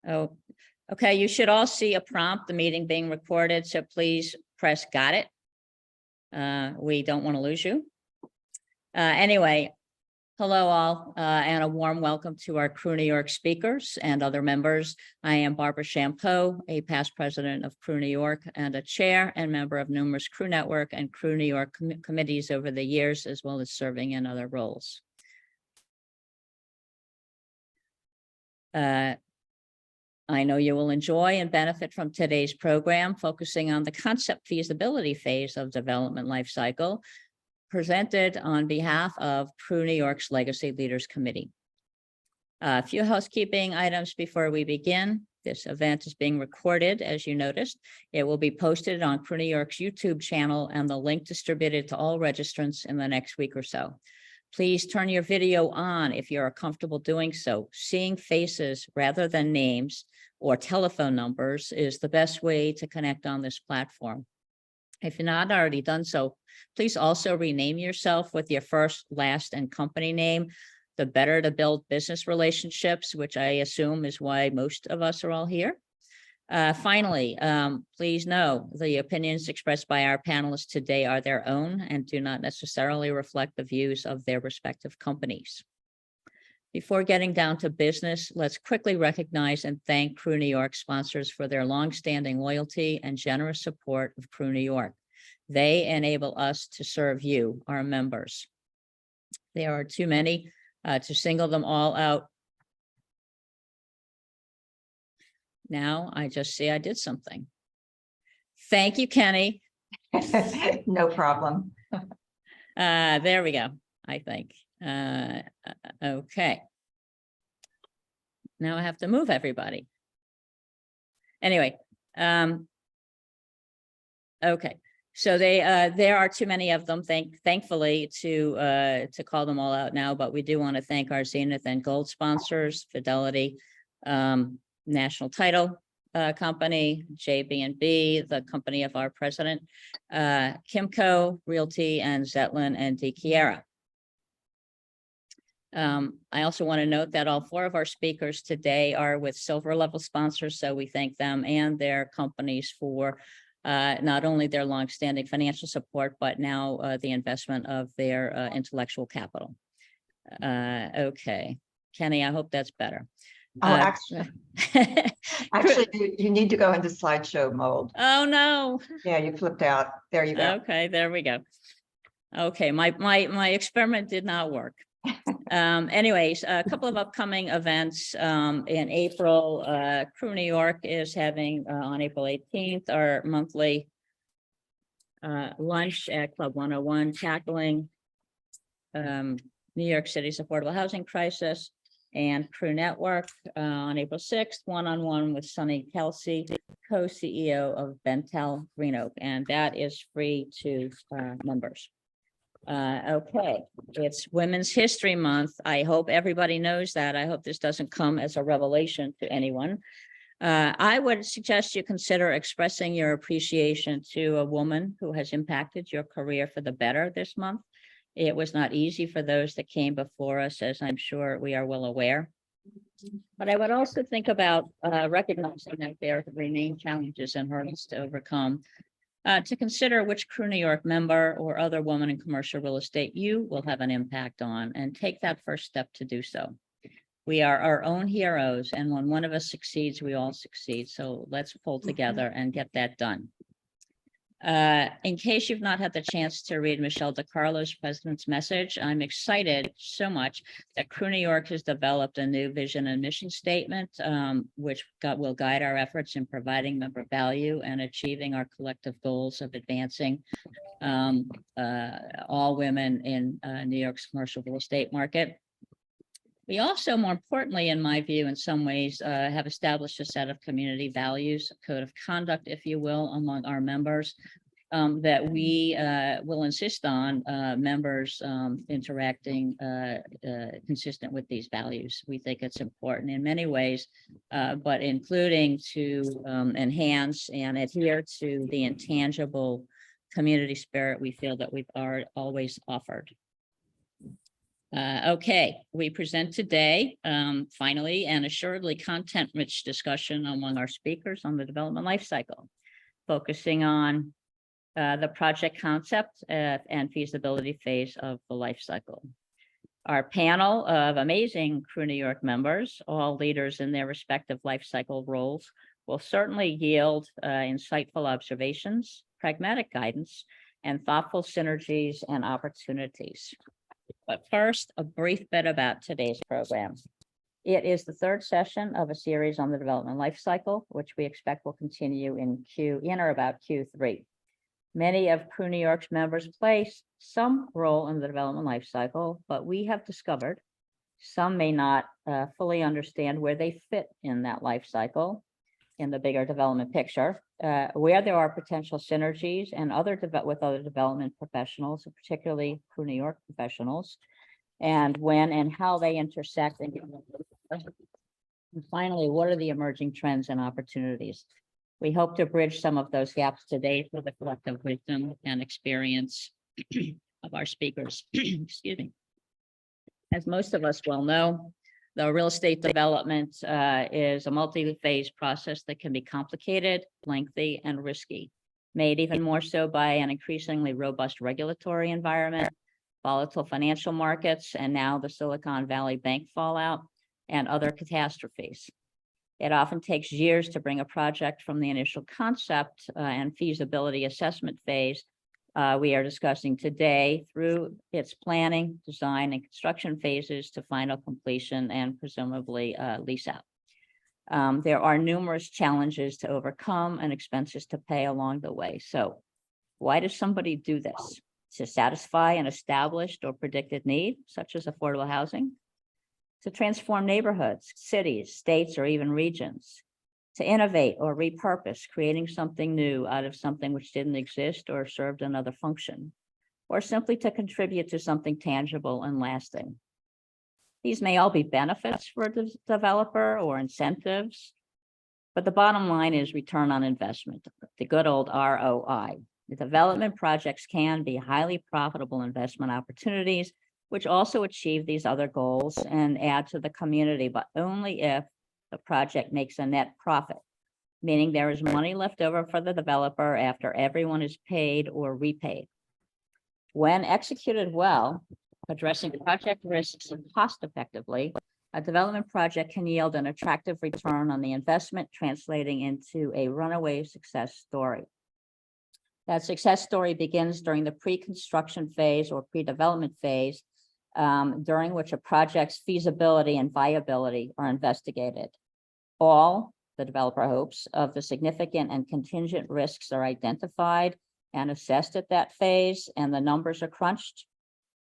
Oh, okay. You should all see a prompt, the meeting being recorded, so please press got it. We don't want to lose you. Anyway, hello all, and a warm welcome to our CREW New York speakers and other members. I am Barbara Champeau, a past president of CREW New York and a chair and member of numerous CREW Network and CREW New York committees over the years, as well as serving in other roles. I know you will enjoy and benefit from today's program, focusing on the concept feasibility phase of development life cycle, presented on behalf of CREW New York's Legacy Leaders Committee. A few housekeeping items before we begin. This event is being recorded, as you noticed. It will be posted on CREW New York's YouTube channel and the link distributed to all registrants in the next week or so. Please turn your video on if you are comfortable doing so. Seeing faces rather than names or telephone numbers is the best way to connect on this platform. If you're not already done so, please also rename yourself with your first, last, and company name. The better to build business relationships, which I assume is why most of us are all here. Finally, please know the opinions expressed by our panelists today are their own and do not necessarily reflect the views of their respective companies. Before getting down to business, let's quickly recognize and thank CREW New York sponsors for their longstanding loyalty and generous support of CREW New York. They enable us to serve you, our members. There are too many to single them all out. Now I just see I did something. Thank you, Kenny. No problem. There we go, I think. Okay. Now I have to move everybody. Anyway, okay. So there are too many of them, thankfully, to call them all out now, but we do want to thank our Zenith and Gold sponsors, Fidelity, National Title Company, JB&B, the company of our president, Kimco Realty, and Zetlin and DiChiara. I also want to note that all four of our speakers today are with silver level sponsors, so we thank them and their companies for not only their longstanding financial support, but now the investment of their intellectual capital. Okay, Kenny, I hope that's better. Oh, actually, you need to go into slideshow mode. Oh no! Yeah, you flipped out. There you go. Okay, there we go. Okay, my experiment did not work. Anyways, a couple of upcoming events in April. CREW New York is having on April 18th our monthly lunch at Club 101, tackling New York City's affordable housing crisis, and CREW Network on April 6th, one-on-one with Sunny Kelsey, co-CEO of Bentel Green Oak, and that is free to members. Okay, it's Women's History Month. I hope everybody knows that. I hope this doesn't come as a revelation to anyone. I would suggest you consider expressing your appreciation to a woman who has impacted your career for the better this month. It was not easy for those that came before us, as I'm sure we are well aware. But I would also think about recognizing that there remain challenges and hurdles to overcome. To consider which CREW New York member or other woman in commercial real estate you will have an impact on, and take that first step to do so. We are our own heroes, and when one of us succeeds, we all succeed. So let's pull together and get that done. In case you've not had the chance to read Michelle DiCarlo's president's message, I'm excited so much that CREW New York has developed a new vision and mission statement, which will guide our efforts in providing member value and achieving our collective goals of advancing all women in New York's commercial real estate market. We also, more importantly, in my view, in some ways, have established a set of community values, a code of conduct, if you will, among our members that we will insist on members interacting consistent with these values. We think it's important in many ways, but including to enhance and adhere to the intangible community spirit we feel that we've always offered. Okay, we present today, finally and assuredly content-rich discussion among our speakers on the development life cycle, focusing on the project concept and feasibility phase of the life cycle. Our panel of amazing Crew New York members, all leaders in their respective life cycle roles, will certainly yield insightful observations, pragmatic guidance, and thoughtful synergies and opportunities. But first, a brief bit about today's program. It is the third session of a series on the development life cycle, which we expect will continue in or about Q3. Many of Crew New York's members play some role in the development life cycle, but we have discovered some may not fully understand where they fit in that life cycle in the bigger development picture, where there are potential synergies and with other development professionals, particularly Crew New York professionals, and when and how they intersect. And finally, what are the emerging trends and opportunities? We hope to bridge some of those gaps today for the collective wisdom and experience of our speakers. Excuse me. As most of us well know, the real estate development is a multi-phase process that can be complicated, lengthy, and risky, made even more so by an increasingly robust regulatory environment, volatile financial markets, and now the Silicon Valley Bank fallout and other catastrophes. It often takes years to bring a project from the initial concept and feasibility assessment phase we are discussing today through its planning, design, and construction phases to final completion and presumably lease out. There are numerous challenges to overcome and expenses to pay along the way. So why does somebody do this? To satisfy an established or predicted need, such as affordable housing? To transform neighborhoods, cities, states, or even regions? To innovate or repurpose, creating something new out of something which didn't exist or served another function, or simply to contribute to something tangible and lasting. These may all be benefits for the developer or incentives, but the bottom line is return on investment, the good old ROI. The development projects can be highly profitable investment opportunities, which also achieve these other goals and add to the community, but only if the project makes a net profit, meaning there is money left over for the developer after everyone is paid or repaid. When executed well, addressing project risks and cost effectively, a development project can yield an attractive return on the investment, translating into a runaway success story. That success story begins during the pre-construction phase or pre-development phase, during which a project's feasibility and viability are investigated. All, the developer hopes, of the significant and contingent risks are identified and assessed at that phase, and the numbers are crunched.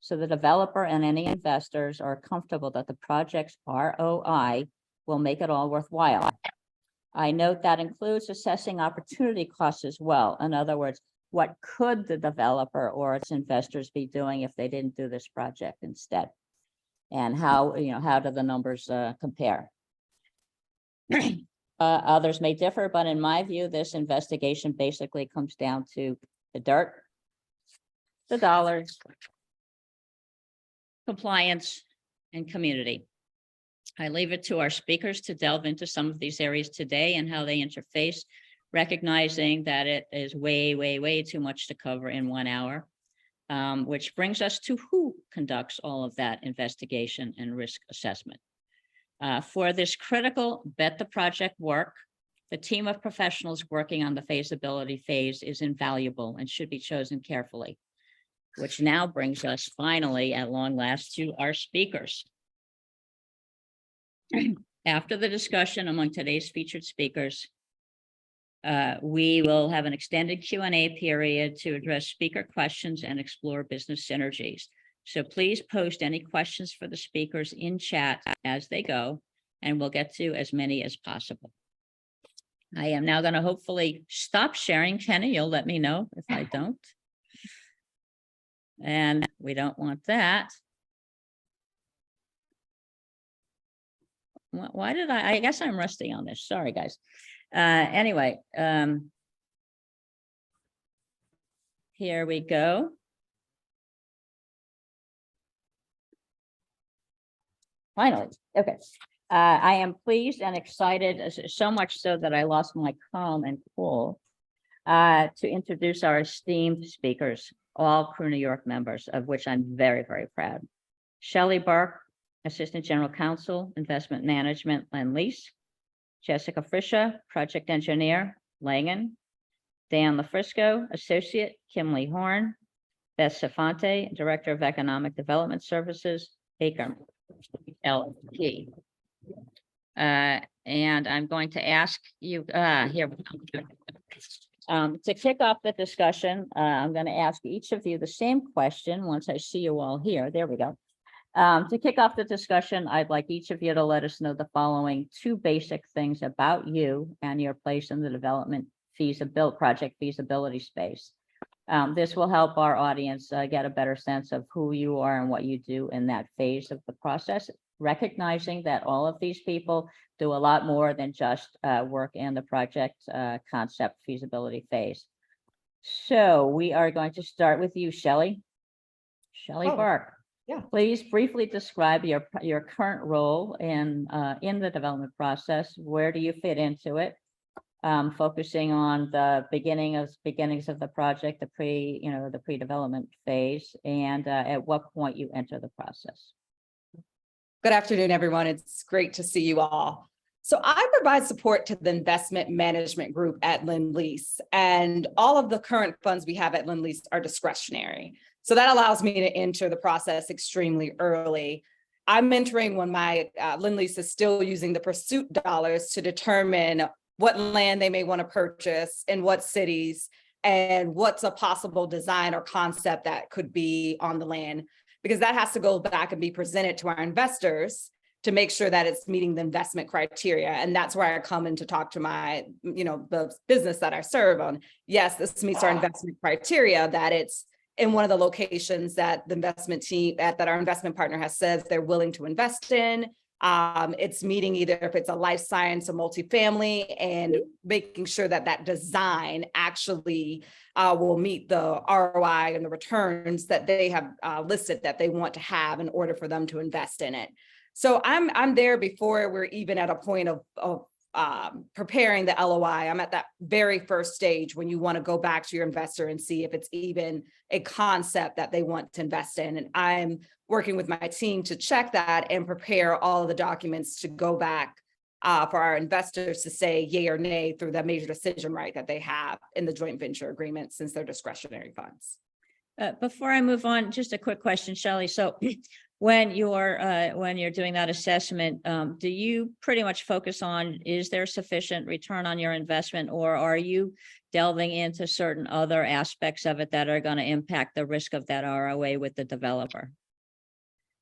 So the developer and any investors are comfortable that the project's ROI will make it all worthwhile. I note that includes assessing opportunity costs as well. In other words, what could the developer or its investors be doing if they didn't do this project instead? And how do the numbers compare? Others may differ, but in my view, this investigation basically comes down to the dirt, the dollars, compliance, and community. I leave it to our speakers to delve into some of these areas today and how they interface, recognizing that it is way, way, way too much to cover in 1 hour, which brings us to who conducts all of that investigation and risk assessment. For this critical bet the project work, the team of professionals working on the feasibility phase is invaluable and should be chosen carefully, which now brings us finally at long last to our speakers. After the discussion among today's featured speakers, we will have an extended Q&A period to address speaker questions and explore business synergies. So please post any questions for the speakers in chat as they go, and we'll get to as many as possible. I am now going to hopefully stop sharing. Kenny, you'll let me know if I don't. And we don't want that. Why did I guess I'm rusty on this. Sorry, guys. Anyway, here we go. Finally, okay. I am pleased and excited, so much so that I lost my calm and cool, to introduce our esteemed speakers, all Crew New York members, of which I'm very, very proud. Shelley Burke, Assistant General Counsel, Investment Management and Lease. Jessica Friscia, Project Engineer, Langen. Dan LaFrisco, Associate, Kimley Horn. Beth Safante, Director of Economic Development Services, Baker LP. And I'm going to ask you, here. To kick off the discussion, I'm going to ask each of you the same question once I see you all here. There we go. To kick off the discussion, I'd like each of you to let us know the following two basic things about you and your place in the development project feasibility space. This will help our audience get a better sense of who you are and what you do in that phase of the process, recognizing that all of these people do a lot more than just work in the project concept feasibility phase. So we are going to start with you, Shelley. Shelley Burke. Yeah. Please briefly describe your current role in the development process. Where do you fit into it? Focusing on the beginnings of the project, the pre-development phase, and at what point you enter the process. Good afternoon, everyone. It's great to see you all. So I provide support to the investment management group at Lend-Lease, and all of the current funds we have at Lend-Lease are discretionary. So that allows me to enter the process extremely early. I'm entering when my Lend-Lease is still using the pursuit dollars to determine what land they may want to purchase in what cities and what's a possible design or concept that could be on the land, because that has to go back and be presented to our investors to make sure that it's meeting the investment criteria. And that's where I come in to talk to my, the business that I serve on. Yes, this meets our investment criteria, that it's in one of the locations that the investment team, that our investment partner has said they're willing to invest in. It's meeting either if it's a life science or multifamily, and making sure that that design actually will meet the ROI and the returns that they have listed that they want to have in order for them to invest in it. So I'm there before we're even at a point of preparing the LOI. I'm at that very first stage when you want to go back to your investor and see if it's even a concept that they want to invest in. And I'm working with my team to check that and prepare all of the documents to go back for our investors to say yay or nay through the major decision right that they have in the joint venture agreement, since they're discretionary funds. Before I move on, just a quick question, Shelley. So when you're doing that assessment, do you pretty much focus on, is there sufficient return on your investment, or are you delving into certain other aspects of it that are going to impact the risk of that ROA with the developer?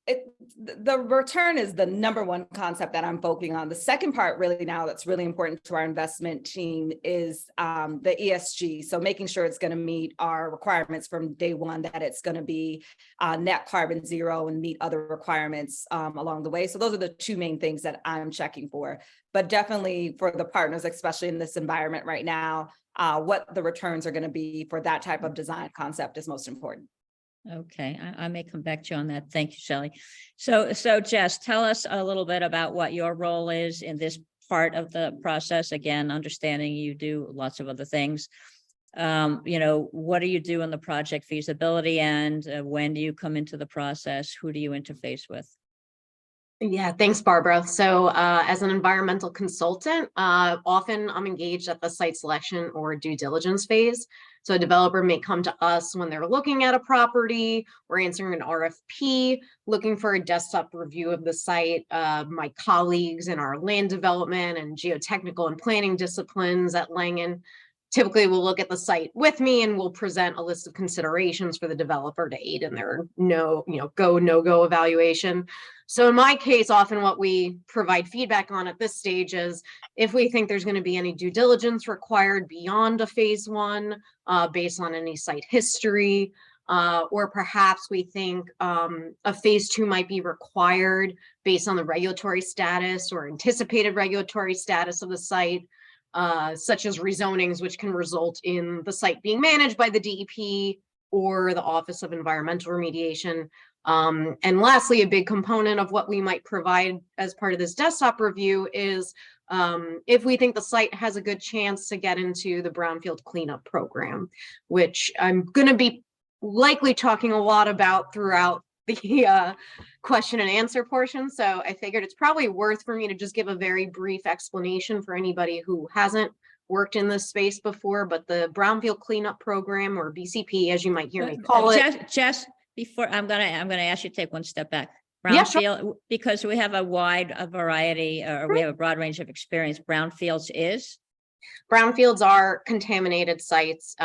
The return is the number one concept that I'm focusing on. The second part really now that's really important to our investment team is the ESG. So making sure it's going to meet our requirements from day one, that it's going to be net carbon zero and meet other requirements along the way. So those are the two main things that I'm checking for. But definitely for the partners, especially in this environment right now, what the returns are going to be for that type of design concept is most important. Okay, I may come back to you on that. Thank you, Shelley. So Jess, tell us a little bit about what your role is in this part of the process. Again, understanding you do lots of other things. What do you do in the project feasibility, and when do you come into the process? Who do you interface with? Yeah, thanks, Barbara. So as an environmental consultant, often I'm engaged at the site selection or due diligence phase. So a developer may come to us when they're looking at a property or answering an RFP, looking for a desktop review of the site. My colleagues in our land development and geotechnical and planning disciplines at Langen typically will look at the site with me, and we'll present a list of considerations for the developer to aid in their go, no-go evaluation. So in my case, often what we provide feedback on at this stage is if we think there's going to be any due diligence required beyond a phase one, based on any site history, or perhaps we think a phase two might be required based on the regulatory status or anticipated regulatory status of the site, such as rezonings, which can result in the site being managed by the DEP or the Office of Environmental Remediation. And lastly, a big component of what we might provide as part of this desktop review is if we think the site has a good chance to get into the brownfield cleanup program, which I'm going to be likely talking a lot about throughout the question and answer portion. So I figured it's probably worth for me to just give a very brief explanation for anybody who hasn't worked in this space before. But the brownfield cleanup program, or BCP, as you might hear me call it. Just before, I'm gonna ask you to take one step back. Yeah, sure. Brownfield, because we have a variety, or we have a broad range of experience. Brownfields is? Brownfields are contaminated sites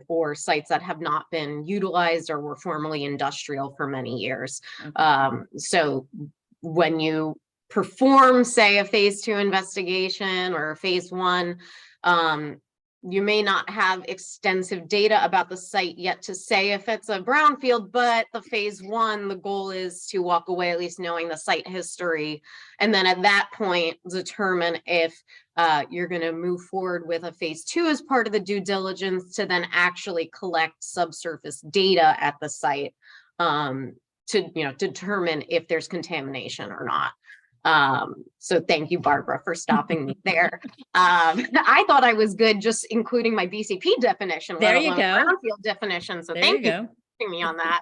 or sites that have not been utilized or were formerly industrial for many years. Okay. So when you perform, say, a phase 2 investigation or a phase 1, you may not have extensive data about the site yet to say if it's a brownfield, but the phase 1, the goal is to walk away at least knowing the site history. And then at that point, determine if you're going to move forward with a phase 2 as part of the due diligence to then actually collect subsurface data at the site to determine if there's contamination or not. So thank you, Barbara, for stopping me there. I thought I was good just including my BCP definition, There you go. brownfield definition. So There thank you you go. for putting me on that.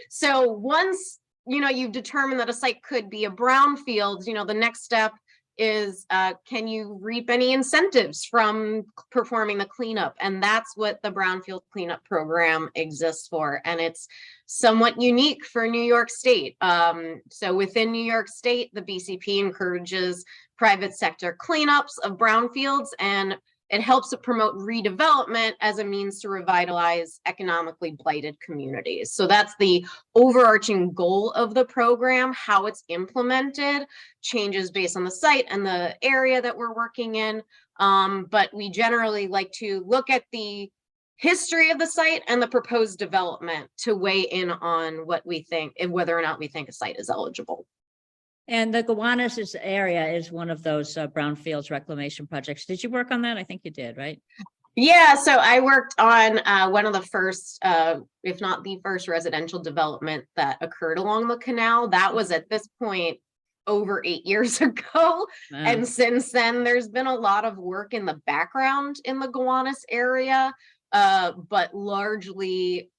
So once you've determined that a site could be a brownfield, the next step is can you reap any incentives from performing the cleanup? And that's what the brownfield cleanup program exists for. And it's somewhat unique for New York State. So within New York State, the BCP encourages private sector cleanups of brownfields, and it helps to promote redevelopment as a means to revitalize economically blighted communities. So that's the overarching goal of the program. How it's implemented changes based on the site and the area that we're working in. But we generally like to look at the history of the site and the proposed development to weigh in on what we think and whether or not we think a site is eligible. And the Gowanus area is one of those brownfields reclamation projects. Did you work on that? I think you did, right? Yeah, so I worked on one of the first, if not the first, residential development that occurred along the canal. That was at this point over 8 years ago. Wow. And since then, there's been a lot of work in the background in the Gowanus area, but largely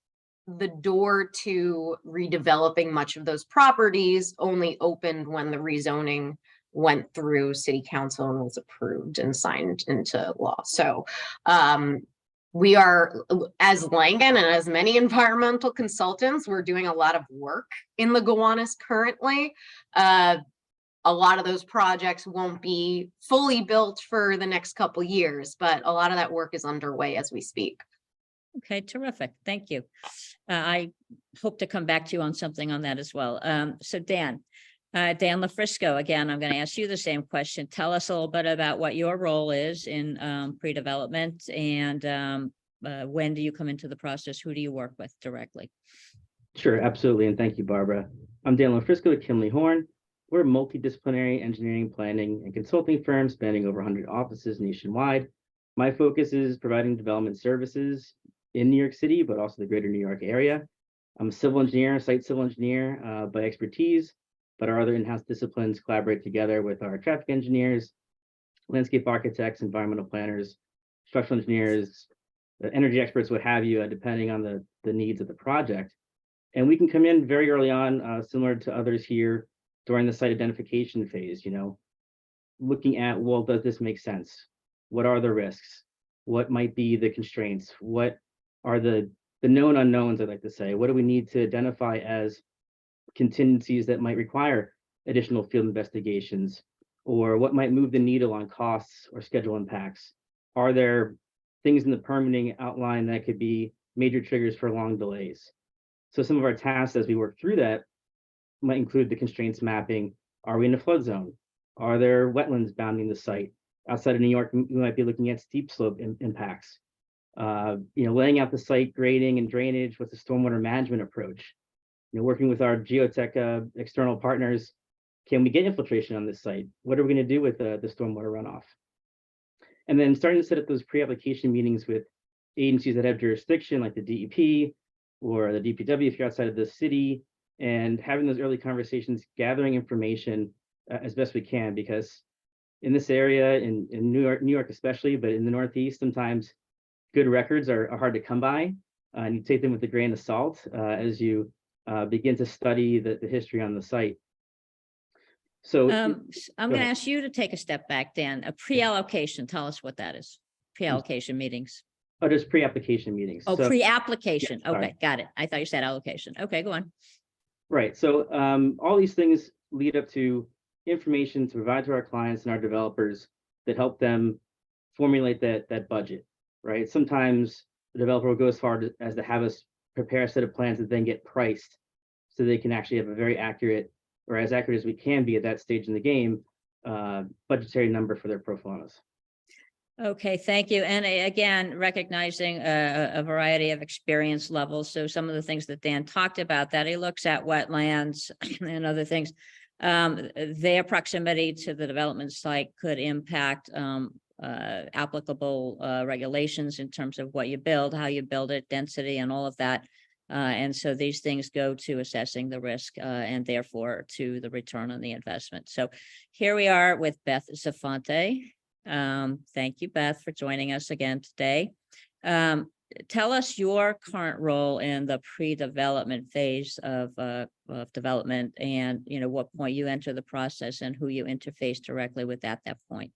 the door to redeveloping much of those properties only opened when the rezoning went through city council and was approved and signed into law. So we are, as Langen and as many environmental consultants, we're doing a lot of work in the Gowanus currently. A lot of those projects won't be fully built for the next couple years, but a lot of that work is underway as we speak. Okay, terrific. Thank you. I hope to come back to you on something on that as well. So Dan LaFrisco, again, I'm going to ask you the same question. Tell us a little bit about what your role is in pre-development, and when do you come into the process? Who do you work with directly? Sure, absolutely. And thank you, Barbara. I'm Dan LaFrisco with Kimley Horn. We're a multidisciplinary engineering, planning, and consulting firm spanning over 100 offices nationwide. My focus is providing development services in New York City, but also the greater New York area. I'm a civil engineer, site civil engineer by expertise, but our other in-house disciplines collaborate together with our traffic engineers, landscape architects, environmental planners, structural engineers, energy experts, what have you, depending on the needs of the project. And we can come in very early on, similar to others here, during the site identification phase, looking at, well, does this make sense? What are the risks? What might be the constraints? What are the known unknowns, I'd like to say? What do we need to identify as contingencies that might require additional field investigations? Or what might move the needle on costs or schedule impacts? Are there things in the permitting outline that could be major triggers for long delays? So some of our tasks as we work through that might include the constraints mapping. Are we in a flood zone? Are there wetlands bounding the site? Outside of New York, we might be looking at steep slope impacts. Laying out the site, grading and drainage. What's the stormwater management approach? Working with our geotech external partners, can we get infiltration on this site? What are we going to do with the stormwater runoff? And then starting to set up those pre-application meetings with agencies that have jurisdiction, like the DEP, or the DPW if you're outside of the city, and having those early conversations, gathering information as best we can, because in this area, in New York especially, but in the Northeast, sometimes good records are hard to come by, and you take them with a grain of salt as you begin to study the history on the site. So I'm go going to ahead. ask you to take a step back, Dan. A pre-allocation, tell us what that is. Pre-allocation meetings. Oh, there's pre-application meetings. Oh, So, pre-application. yeah, sorry. Okay, got it. I thought you said allocation. Okay, go on. right. So all these things lead up to information to provide to our clients and our developers that help them formulate that budget, right? Sometimes the developer will go as far as to have us prepare a set of plans that then get priced so they can actually have a very accurate, or as accurate as we can be at that stage in the game, budgetary number for their pro formas. Okay, thank you. And again, recognizing a variety of experience levels. So some of the things that Dan talked about, that he looks at wetlands and other things, their proximity to the development site could impact applicable regulations in terms of what you build, how you build it, density and all of that. And so these things go to assessing the risk and therefore to the return on the investment. So here we are with Beth Zafante. Thank you, Beth, for joining us again today. Tell us your current role in the pre-development phase of development, and what point you enter the process and who you interface directly with at that point.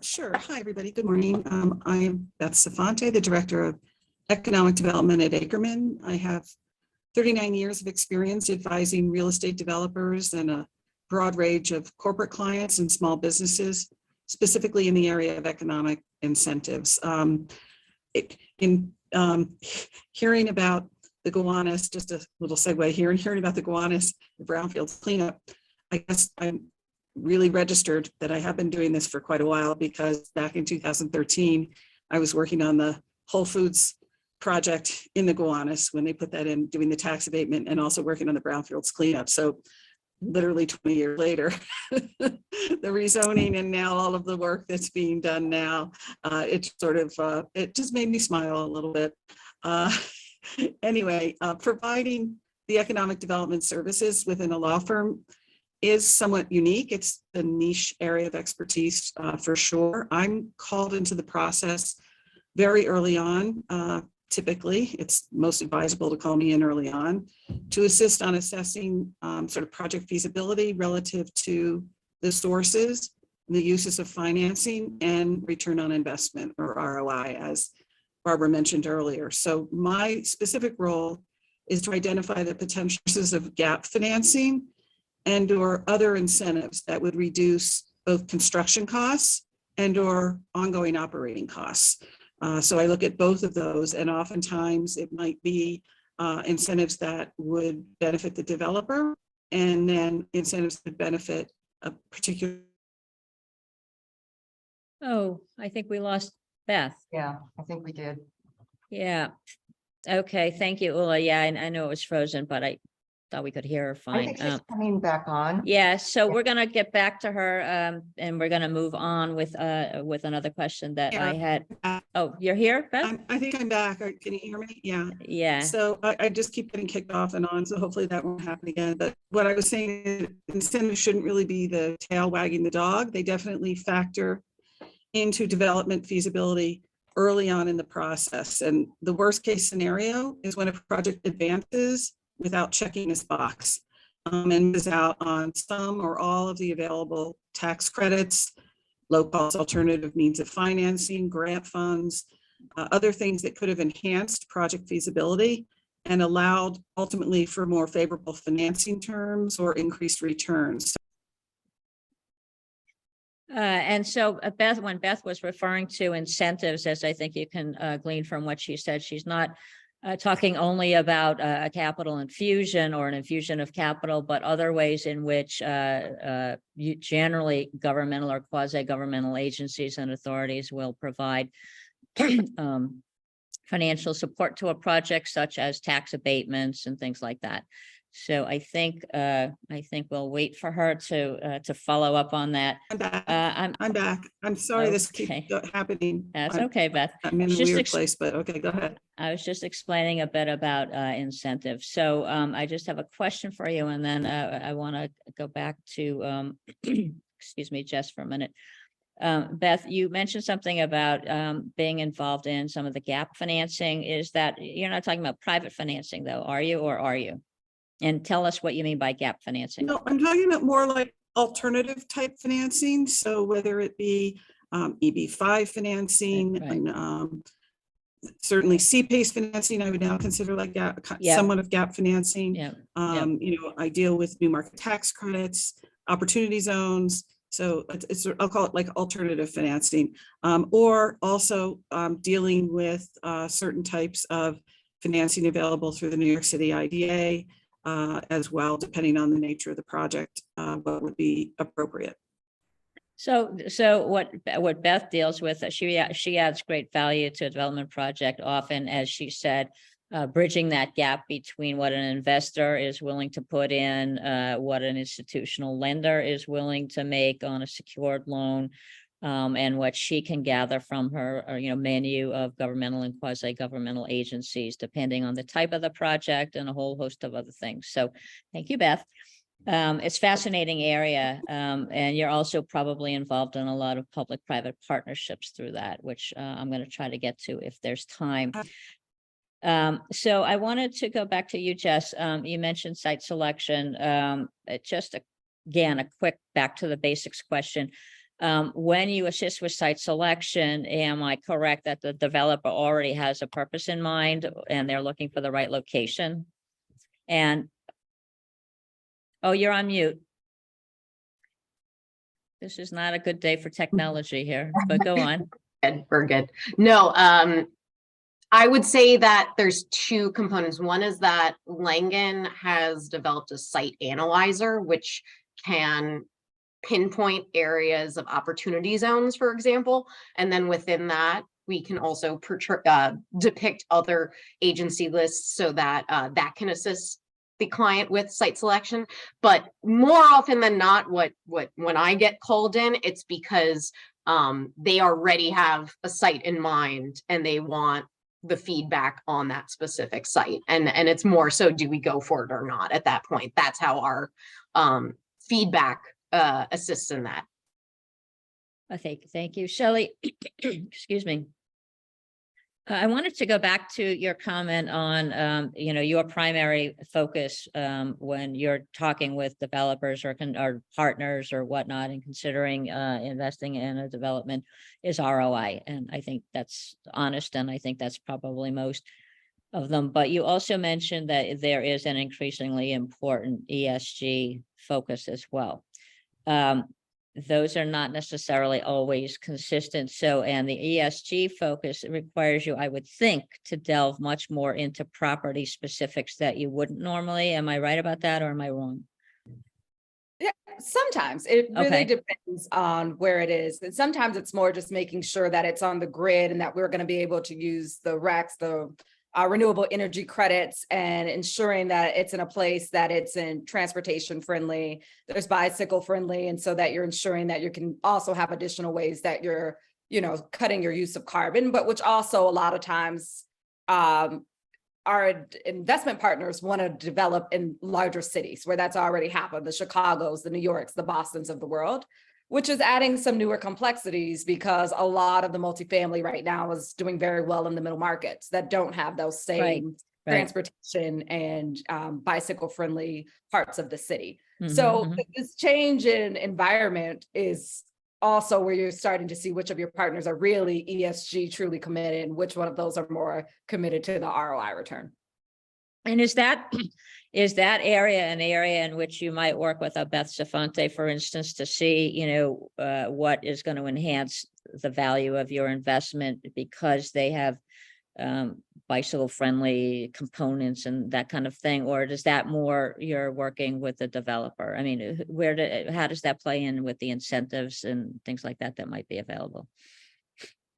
Sure. Hi, everybody. Good morning. I am Beth Zafante, the Director of Economic Development at Ackerman. I have 39 years of experience advising real estate developers and a broad range of corporate clients and small businesses, specifically in the area of economic incentives. Hearing about the Gowanus, just a little segue here, and hearing about the Gowanus, the brownfields cleanup, I guess I'm really registered that I have been doing this for quite a while, because back in 2013, I was working on the Whole Foods project in the Gowanus when they put that in, doing the tax abatement and also working on the brownfields cleanup. So literally 20 years later, the rezoning and now all of the work that's being done now, it sort of, it just made me smile a little bit. Anyway, providing the economic development services within a law firm is somewhat unique. It's a niche area of expertise for sure. I'm called into the process very early on. Typically, it's most advisable to call me in early on to assist on assessing sort of project feasibility relative to the sources, the uses of financing, and return on investment, or ROI, as Barbara mentioned earlier. So my specific role is to identify the potential sources of gap financing and or other incentives that would reduce both construction costs and or ongoing operating costs. So I look at both of those, and oftentimes it might be incentives that would benefit the developer, and then incentives that benefit a particular. Oh, I think we lost Beth. Yeah, I think we did. Yeah. Okay, thank you, Ula. Yeah, I know it was frozen, but I thought we could hear her I fine. think she's coming back on. Yeah, so Yeah. we're gonna get back to her, and we're gonna move on with another question that I had. Oh, you're here, Beth? I think I'm back. Can you hear me? Yeah. Yeah. So I just keep getting kicked off and on, so hopefully that won't happen again. But what I was saying is incentives shouldn't really be the tail wagging the dog. They definitely factor into development feasibility early on in the process. And the worst case scenario is when a project advances without checking this box and is out on some or all of the available tax credits, low-cost alternative means of financing, grant funds, other things that could have enhanced project feasibility and allowed ultimately for more favorable financing terms or increased returns. And so Beth, when Beth was referring to incentives, as I think you can glean from what she said, she's not talking only about a capital infusion or an infusion of capital, but other ways in which generally governmental or quasi-governmental agencies and authorities will provide financial support to a project, such as tax abatements and things like that. So I think we'll wait for her to follow up on that. I'm back. I'm, I'm back. I'm sorry this Okay. keeps happening. that's I'm okay, Beth. I'm in a Just weird place, but okay, go ahead. I was just explaining a bit about incentives. So I just have a question for you, and then I want to go back to excuse me, Jess, for a minute. Beth, you mentioned something about being involved in some of the gap financing. Is that, you're not talking about private financing though, are you, or are you? And tell us what you mean by gap financing. No, I'm talking about more like alternative type financing. So whether it be EB5 financing Right. and certainly CPACE financing, I would now consider like Yeah. somewhat of gap financing. Yeah. I deal with new market tax credits, opportunity zones. So I'll call it like alternative financing, or also dealing with certain types of financing available through the New York City IDA as well, depending on the nature of the project, what would be appropriate. So what Beth deals with, she adds great value to a development project, often, as she said, bridging that gap between what an investor is willing to put in, what an institutional lender is willing to make on a secured loan, and what she can gather from her, menu of governmental and quasi-governmental agencies, depending on the type of the project and a whole host of other things. So thank you, Beth. It's fascinating area, and you're also probably involved in a lot of public-private partnerships through that, which I'm going to try to get to if there's time. So I wanted to go back to you, Jess. You mentioned site selection. Again, a quick back to the basics question. When you assist with site selection, am I correct that the developer already has a purpose in mind and they're looking for the right location? And oh, you're on mute. This is not a good day for technology here, but go on. We're good. No, I would say that there's two components. One is that Langen has developed a site analyzer, which can pinpoint areas of opportunity zones, for example. And then within that, we can also depict other agency lists so that that can assist the client with site selection. But more often than not, when I get called in, it's because they already have a site in mind and they want the feedback on that specific site. And it's more so, do we go for it or not at that point? That's how our feedback assists in that. Thank you, Shelley. Excuse me. I wanted to go back to your comment on, your primary focus when you're talking with developers or partners or whatnot and considering investing in a development is ROI. And I think that's honest, and I think that's probably most of them. But you also mentioned that there is an increasingly important ESG focus as well. Those are not necessarily always consistent. So, and the ESG focus requires you, I would think, to delve much more into property specifics that you wouldn't normally. Am I right about that, or am I wrong? Yeah, sometimes it really Okay. depends on where it is. And sometimes it's more just making sure that it's on the grid and that we're going to be able to use the RECs, the renewable energy credits, and ensuring that it's in a place that it's in transportation friendly, there's bicycle friendly, and so that you're ensuring that you can also have additional ways that you're, cutting your use of carbon, but which also a lot of times our investment partners want to develop in larger cities where that's already happened, the Chicagos, the New Yorks, the Bostons of the world, which is adding some newer complexities because a lot of the multifamily right now is doing very well in the middle markets that don't have those same Right. transportation and bicycle friendly parts of the city. Mhm, So mhm. this change in environment is also where you're starting to see which of your partners are really ESG truly committed and which one of those are more committed to the ROI return. And is that area an area in which you might work with a Beth Safante, for instance, to see, what is going to enhance the value of your investment because they have bicycle friendly components and that kind of thing? Or does that more you're working with the developer? I mean, how does that play in with the incentives and things like that that might be available?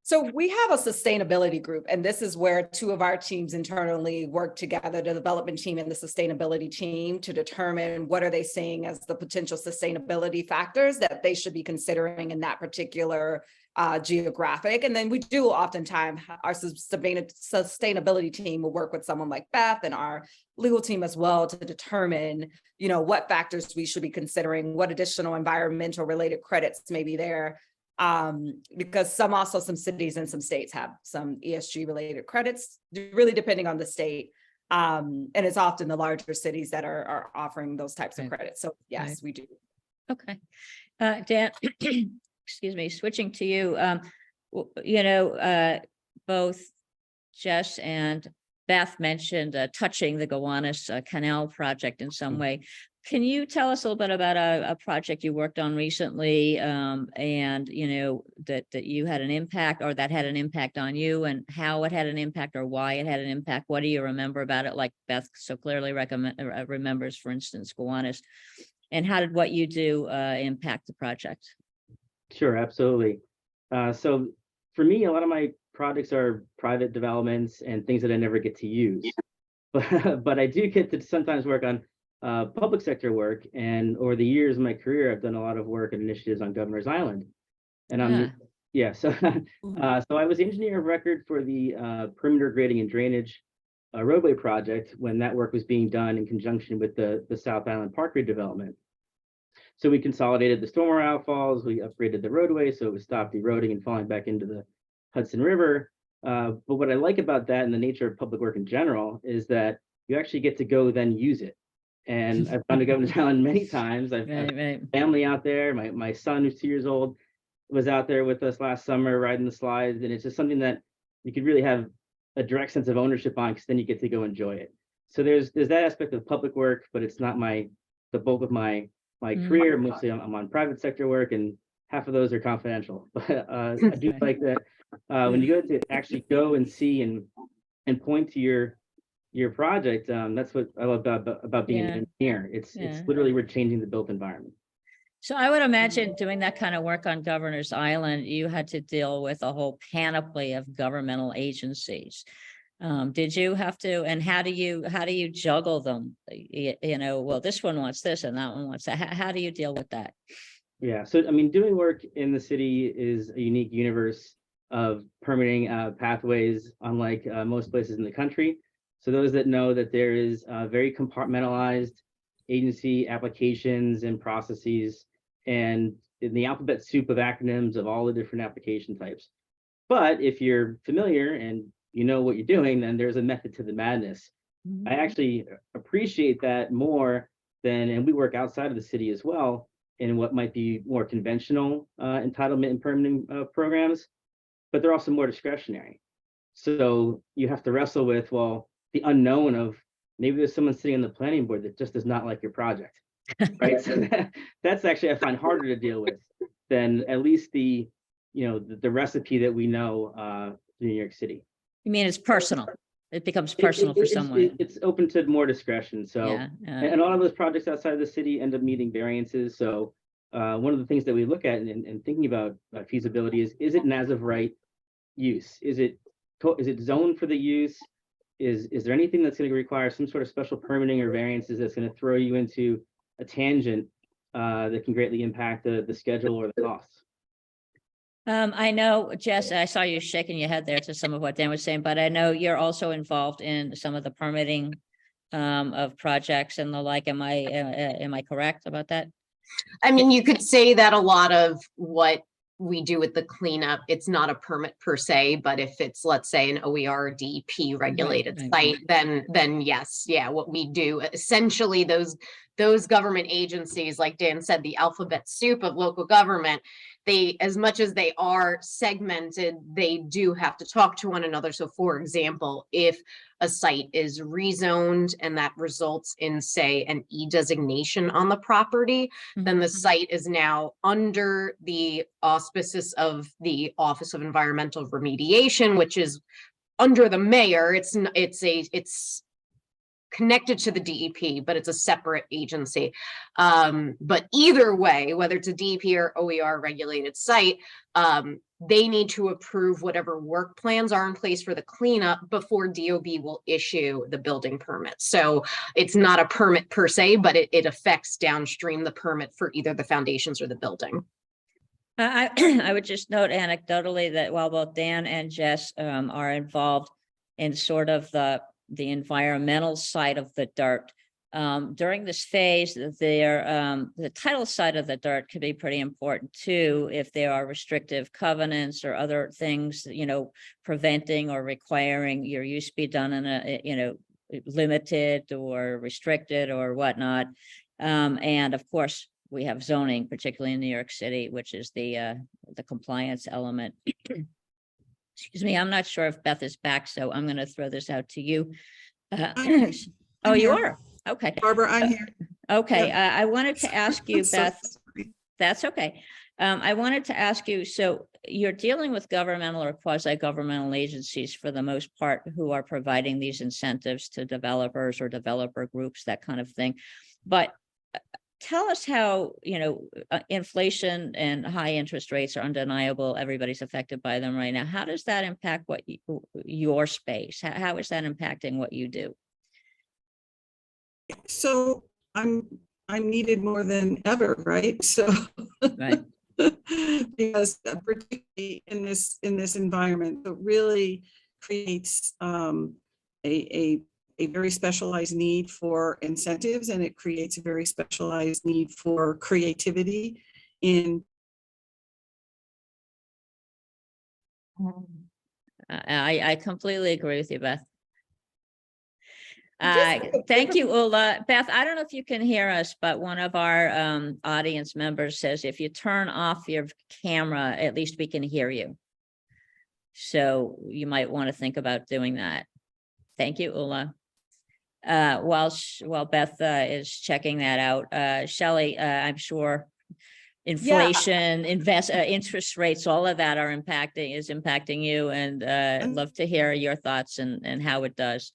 So we have a sustainability group, and this is where two of our teams internally work together, the development team and the sustainability team, to determine what are they seeing as the potential sustainability factors that they should be considering in that particular geographic. And then we do oftentimes, our sustainability team will work with someone like Beth and our legal team as well to determine, what factors we should be considering, what additional environmental related credits may be there. Because some cities and some states have some ESG related credits, really depending on the state. And it's often the larger cities that are offering those types of credits. So yes, we do. Okay. Dan, excuse me, switching to you, both Jess and Beth mentioned touching the Gowanus Canal project in some way. Can you tell us a little bit about a project you worked on recently, and that you had an impact, or that had an impact on you, and how it had an impact, or why it had an impact? What do you remember about it? Like Beth so clearly remembers, for instance, Gowanus, and how did what you do impact the project? Sure, absolutely. So for me, a lot of my projects are private developments and things that I never get to use, but I do get to sometimes work on public sector work, and over the years of my career, I've done a lot of work and initiatives on Governor's Island, and so I was the engineer of record for the perimeter grading and drainage roadway project when that work was being done in conjunction with the South Island Park redevelopment. So we consolidated the stormwater outfalls, we upgraded the roadway so it would stop eroding and falling back into the Hudson River. But what I like about that and the nature of public work in general is that you actually get to go then use it. And I've gone to Governor's Island many times. I've family out there. My son, who's 2 years old, was out there with us last summer riding the slides. And it's just something that you could really have a direct sense of ownership on, because then you get to go enjoy it. So there's that aspect of public work, but it's not the bulk of my career. Mostly I'm on private sector work, and half of those are confidential. But I do like that when you go to actually go and see and point to your project, that's what I love about being an engineer. It's literally we're changing the built environment. So I would imagine doing that kind of work on Governor's Island, you had to deal with a whole panoply of governmental agencies. Did you have to, and how do you juggle them? Well, this one wants this and that one wants that. How do you deal with that? Yeah, so I mean, doing work in the city is a unique universe of permitting pathways, unlike most places in the country. So those that know that there is very compartmentalized agency applications and processes, and in the alphabet soup of acronyms of all the different application types. But if you're familiar and you know what you're doing, then there's a method to the madness. I actually appreciate that more than, and we work outside of the city as well, in what might be more conventional entitlement and permitting programs, but they're also more discretionary. So you have to wrestle with, well, the unknown of maybe there's someone sitting on the planning board that just does not like your project, right? So that's actually, I find, harder to deal with than at least the recipe that we know in New York City. You mean it's personal? It becomes personal for someone. It's open to more discretion. So, and a lot of those projects outside of the city end up meeting variances. So one of the things that we look at in thinking about feasibility is it an as of right use? Is it zoned for the use? Is there anything that's going to require some sort of special permitting or variances that's going to throw you into a tangent that can greatly impact the schedule or the costs? I know, Jess, I saw you shaking your head there to some of what Dan was saying, but I know you're also involved in some of the permitting of projects and the like. Am I correct about that? I mean, you could say that a lot of what we do with the cleanup, it's not a permit per se, but if it's, let's say, an OER DEP regulated site, then yes, yeah, what we do essentially, those government agencies, like Dan said, the alphabet soup of local government, they, as much as they are segmented, they do have to talk to one another. So for example, if a site is rezoned and that results in, say, an E designation on the property, then the site is now under the auspices of the Office of Environmental Remediation, which is under the mayor. It's connected to the DEP, but it's a separate agency. But either way, whether it's a DEP or OER regulated site, they need to approve whatever work plans are in place for the cleanup before DOB will issue the building permit. So it's not a permit per se, but it affects downstream the permit for either the foundations or the building. I would just note anecdotally that while both Dan and Jess are involved in sort of the environmental side of the dirt, during this phase, the title side of the dirt could be pretty important too, if there are restrictive covenants or other things, preventing or requiring your use be done in a, limited or restricted or whatnot. And of course, we have zoning, particularly in New York City, which is the compliance element. Excuse me, I'm not sure if Beth is back, so I'm going to throw this out to you. I'm Oh, you here. are? Okay. Barbara, I'm here. Okay, I wanted to ask you, So Beth, sorry. that's okay. I wanted to ask you, so you're dealing with governmental or quasi-governmental agencies for the most part who are providing these incentives to developers or developer groups, that kind of thing. But tell us how, inflation and high interest rates are undeniable. Everybody's affected by them right now. How does that impact your space? How is that impacting what you do? So I'm needed more than ever, right? So Right. because particularly in this environment, it really creates a very specialized need for incentives, and it creates a very specialized need for creativity in I completely agree with you, Beth. Just Thank you, Ula. Beth, I don't know if you can hear us, but one of our audience members says if you turn off your camera, at least we can hear you. So you might want to think about doing that. Thank you, Ula. While Beth is checking that out, Shelley, I'm sure inflation, interest rates, all of that is impacting you, and I'd love to hear your thoughts and how it does.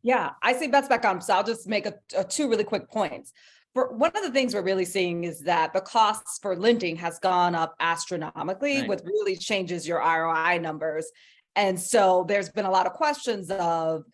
Yeah, I see Beth's back on, so I'll just make two really quick points. For one of the things we're really seeing is that the costs for lending has gone up astronomically, Right. which really changes your ROI numbers. And so there's been a lot of questions of,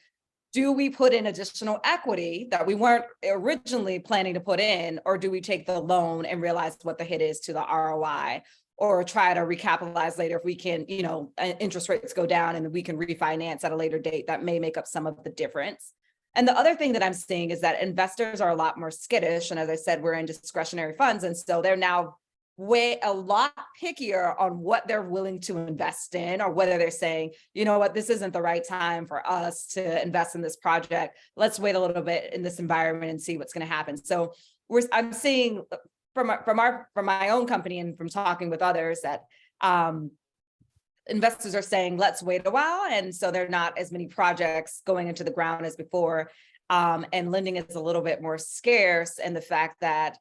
do we put in additional equity that we weren't originally planning to put in, or do we take the loan and realize what the hit is to the ROI? Or try to recapitalize later if we can, interest rates go down and we can refinance at a later date that may make up some of the difference. And the other thing that I'm seeing is that investors are a lot more skittish. And as I said, we're in discretionary funds. And so they're now a lot pickier on what they're willing to invest in, or whether they're saying, you know what, this isn't the right time for us to invest in this project. Let's wait a little bit in this environment and see what's going to happen. So I'm seeing from my own company and from talking with others that investors are saying, let's wait a while. And so there are not as many projects going into the ground as before. And lending is a little bit more scarce. And the fact that,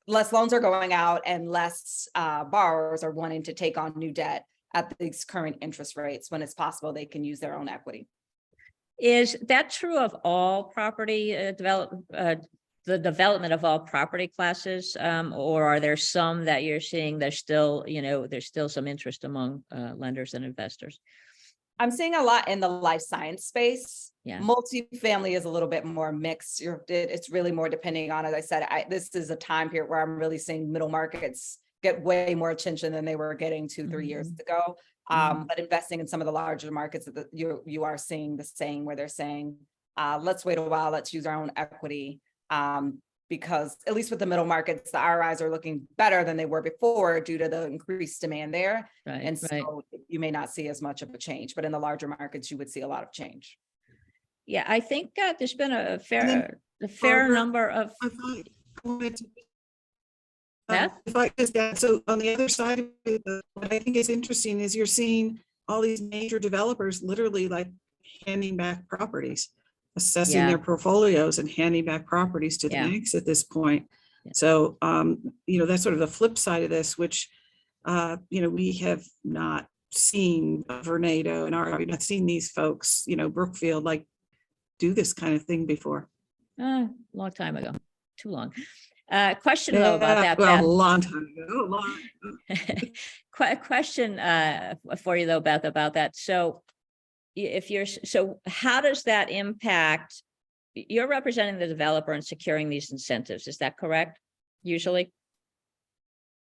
less loans are going out and less borrowers are wanting to take on new debt at these current interest rates, when it's possible they can use their own equity. Is that true of all property the development of all property classes, or are there some that you're seeing there's still some interest among lenders and investors? I'm seeing a lot in the life science space. Yeah. Multifamily is a little bit more mixed. It's really more depending on, as I said, this is a time period where I'm really seeing middle markets get way more attention than they were getting 2-3 years ago. But investing in some of the larger markets, that you are seeing the same, where they're saying, let's wait a while, let's use our own equity. Because at least with the middle markets, the ROIs are looking better than they were before due to the increased demand there. Right, and so you may not see as much of a change, but in the larger markets, you would see a lot of change. Yeah, I think there's been a fair Barbara, number of. I wanted to Beth? if I just add, so on the other side of it, what I think is interesting is you're seeing all these major developers literally like handing back properties, assessing Yeah. their portfolios and handing back properties to the Yeah. banks at this point. Yeah. So, that's sort of the flip side of this, which, we have not seen Vornado and we've not seen these folks, Brookfield, like do this kind of thing before. Long time ago, too long. Question though about that, Well, Beth. a long time ago. question for you though, Beth, about that. So so how does that impact? You're representing the developer and securing these incentives. Is that correct? Usually?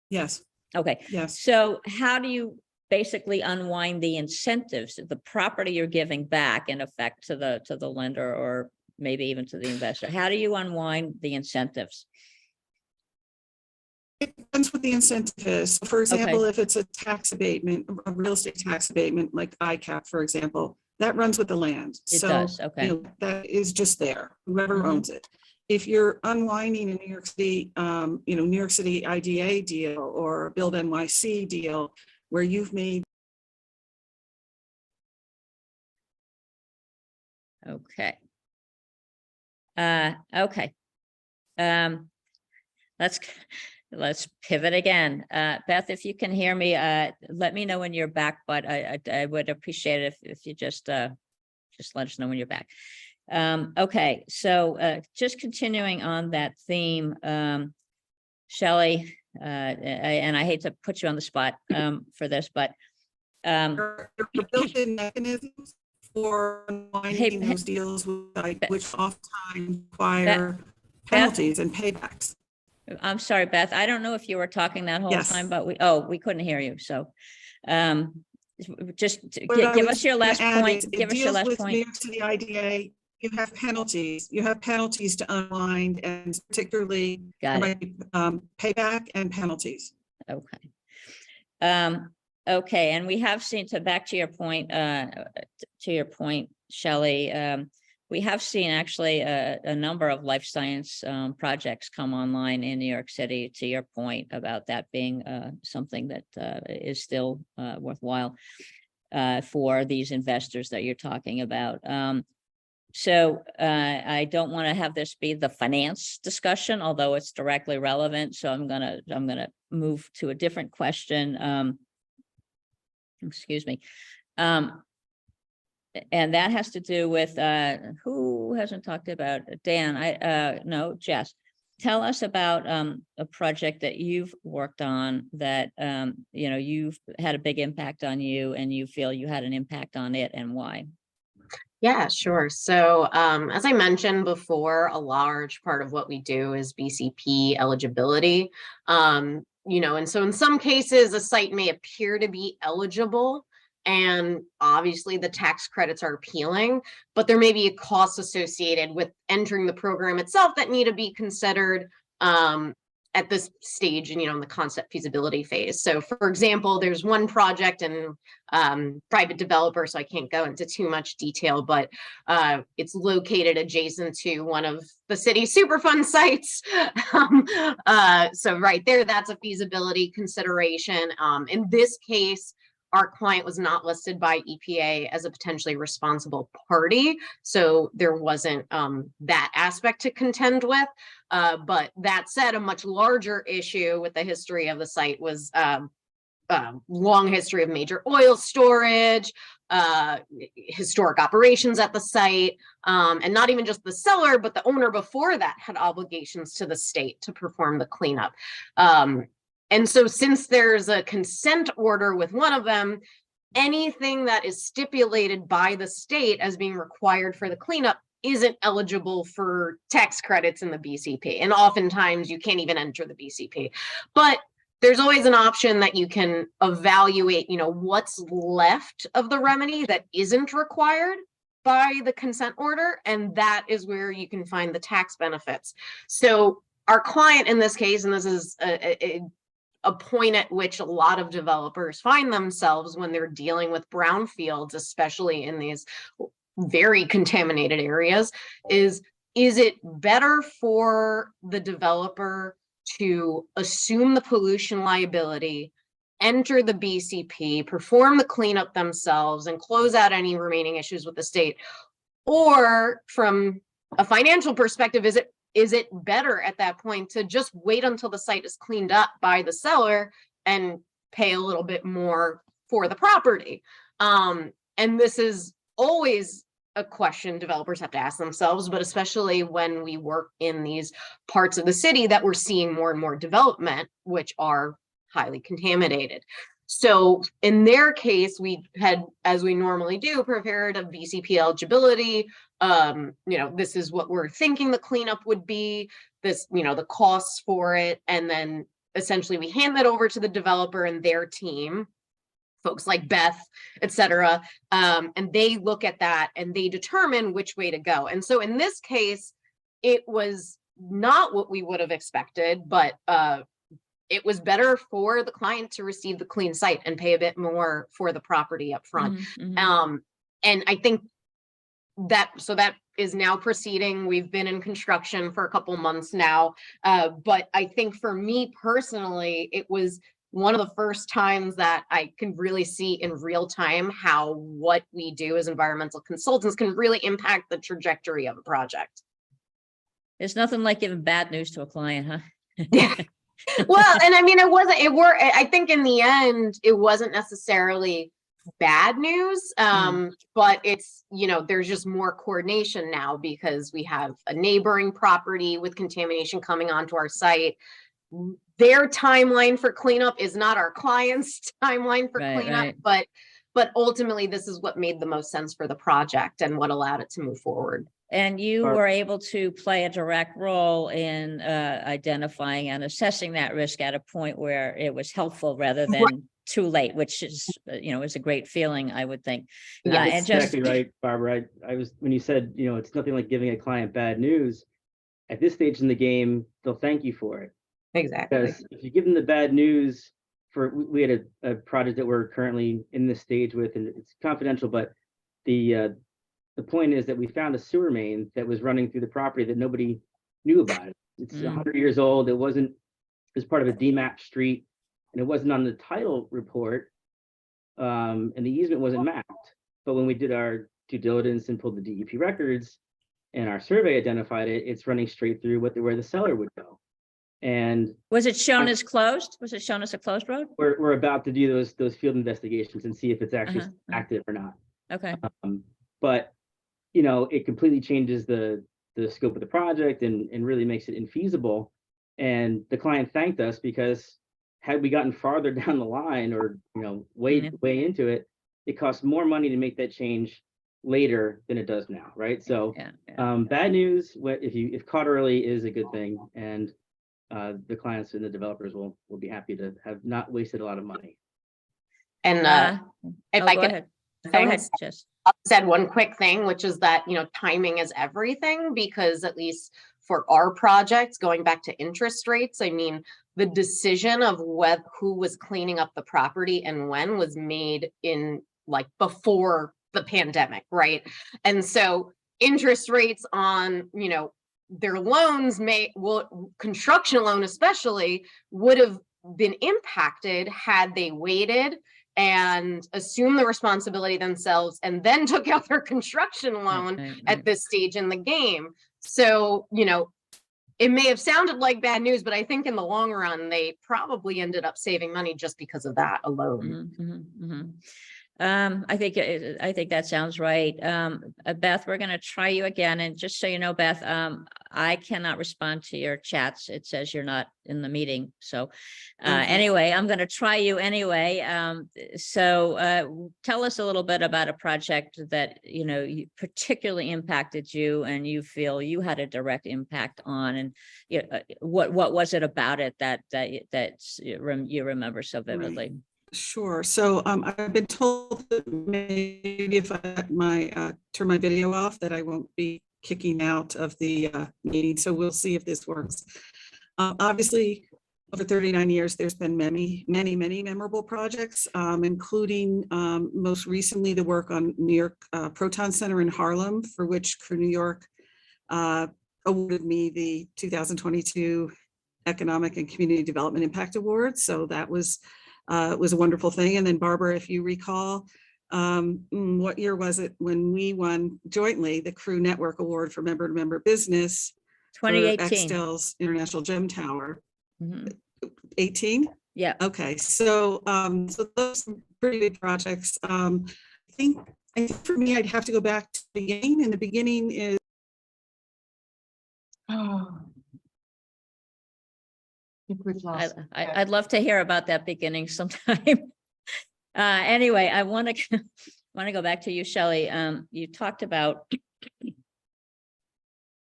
Yes, Okay. yes. So how do you basically unwind the incentives, the property you're giving back in effect to the lender or maybe even to the investor? How do you unwind the incentives? It depends what the incentive is. So for example, if it's a tax abatement, a real estate tax abatement, like ICAP, for example, that runs with the land. It So, does, okay. that is just there, whoever Mhm. owns it. If you're unwinding a New York City, New York City IDA deal or a Build NYC deal where you've made. Okay. Okay. Let's pivot again. Beth, if you can hear me, let me know when you're back, but I would appreciate it if you just let us know when you're back. Okay, so just continuing on that theme, Shelley, and I hate to put you on the spot for this, but There are built-in mechanisms for unwinding Hey, those deals, which oftentimes require penalties and paybacks. I'm sorry, Beth, I don't know if you were talking that whole Yes. time, but we couldn't hear you. So just What I give was us your gonna last add point. is Give it us your deals last with New point. York City IDA. You have penalties. You have penalties to unwind, and particularly there Got it. might be, payback and penalties. Okay. Okay, and we have seen, back to your point, Shelley, we have seen actually a number of life science projects come online in New York City, to your point about that being something that is still worthwhile for these investors that you're talking about. So I don't want to have this be the finance discussion, although it's directly relevant. So I'm gonna move to a different question. Excuse me. And that has to do with who hasn't talked about Dan? No, Jess. Tell us about a project that you've worked on that you've had a big impact on you, and you feel you had an impact on it, and why. Yeah, sure. So as I mentioned before, a large part of what we do is BCP eligibility. And so in some cases, a site may appear to be eligible, and obviously the tax credits are appealing, but there may be a cost associated with entering the program itself that need to be considered at this stage and, in the concept feasibility phase. So for example, there's one project and private developer, so I can't go into too much detail, but it's located adjacent to one of the city's Superfund sites. So right there, that's a feasibility consideration. In this case, our client was not listed by EPA as a potentially responsible party, so there wasn't that aspect to contend with. But that said, a much larger issue with the history of the site was long history of major oil storage, historic operations at the site, and not even just the seller, but the owner before that had obligations to the state to perform the cleanup. And so since there's a consent order with one of them, anything that is stipulated by the state as being required for the cleanup isn't eligible for tax credits in the BCP. And oftentimes you can't even enter the BCP. But there's always an option that you can evaluate, what's left of the remedy that isn't required by the consent order. And that is where you can find the tax benefits. So our client in this case, and this is a point at which a lot of developers find themselves when they're dealing with brownfields, especially in these very contaminated areas, is it better for the developer to assume the pollution liability, enter the BCP, perform the cleanup themselves, and close out any remaining issues with the state? Or from a financial perspective, is it better at that point to just wait until the site is cleaned up by the seller and pay a little bit more for the property? And this is always a question developers have to ask themselves, but especially when we work in these parts of the city that we're seeing more and more development, which are highly contaminated. So in their case, we had, as we normally do, prepared a VCP eligibility. This is what we're thinking the cleanup would be, this, the costs for it. And then essentially we hand that over to the developer and their team, folks like Beth, et cetera. And they look at that and they determine which way to go. And so in this case, it was not what we would have expected, but it was better for the client to receive the clean site and pay a bit more for the property up front. And I think that is now proceeding. We've been in construction for a couple months now. But I think for me personally, it was one of the first times that I can really see in real time how what we do as environmental consultants can really impact the trajectory of a project. There's nothing like giving bad news to a client, huh? Yeah. Well, and I mean, I think in the end, it wasn't necessarily bad news, but it's, there's just more coordination now because we have a neighboring property with contamination coming onto our site. Their timeline for cleanup is not our client's timeline for cleanup, but ultimately this is what made the most sense for the project and what allowed it to move forward. And you were able to play a direct role in identifying and assessing that risk at a point where it was helpful rather than too late, which is, is a great feeling, I would think. And exactly right, Barbara. I was, when you said, it's nothing like giving a client bad news, at this stage in the game, they'll thank you for it. Exactly. Because if you give them the bad news, we had a project that we're currently in this stage with, and it's confidential, but the point is that we found a sewer main that was running through the property that nobody knew about. It's 100 years old. It was part of a DMAP street, and it wasn't on the title report, and the easement wasn't mapped. But when we did our due diligence and pulled the DEP records, and our survey identified it, it's running straight through where the seller would go. And was it shown as closed? Was it shown as a closed road? We're about to do those field investigations and see if it's actually active or not. Okay. But it completely changes the scope of the project and really makes it infeasible. And the client thanked us because had we gotten farther down the line or way into it, it costs more money to make that change later than it does now, right? So bad news, if caught early, is a good thing, and the clients and the developers will be happy to have not wasted a lot of money. And if I could, go ahead, Jess. I'll add one quick thing, which is that, timing is everything, because at least for our projects, going back to interest rates, I mean, the decision of who was cleaning up the property and when was made in before the pandemic, right? And so interest rates on, their loans construction loan especially would have been impacted had they waited and assumed the responsibility themselves and then took out their construction loan at this stage in the game. So, it may have sounded like bad news, but I think in the long run, they probably ended up saving money just because of that alone. I think that sounds right. Beth, we're going to try you again. And just so you know, Beth, I cannot respond to your chats. It says you're not in the meeting. So anyway, I'm going to try you anyway. So tell us a little bit about a project that, particularly impacted you and you feel you had a direct impact on, and what was it about it that you remember so vividly? Right. Sure. So I've been told that maybe if I turn my video off, that I won't be kicking out of the meeting. So we'll see if this works. Obviously, over 39 years, there's been many memorable projects, including most recently the work on New York Proton Center in Harlem, for which CREWNY New York awarded me the 2022 Economic and Community Development Impact Award. So that was a wonderful thing. And then Barbara, if you recall, what year was it when we won jointly the CREW Network Award for Member to Member Business? 2018. Xtel's International Gem Tower. 18? Yeah. Okay. So so those are some pretty big projects. I think for me, I'd have to go back to the beginning, and the beginning is We've lost. I'd love to hear about that beginning sometime. Anyway, I want to want to go back to you, Shelley. You talked about,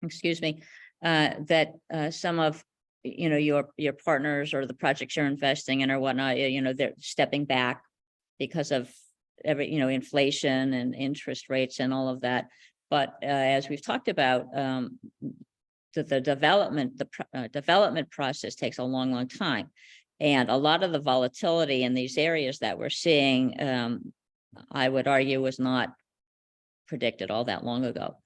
excuse me, that some of your partners or the projects you're investing in or whatnot, they're stepping back because of inflation and interest rates and all of that. But as we've talked about, the development process takes a long, long time. And a lot of the volatility in these areas that we're seeing, I would argue, was not predicted all that long ago.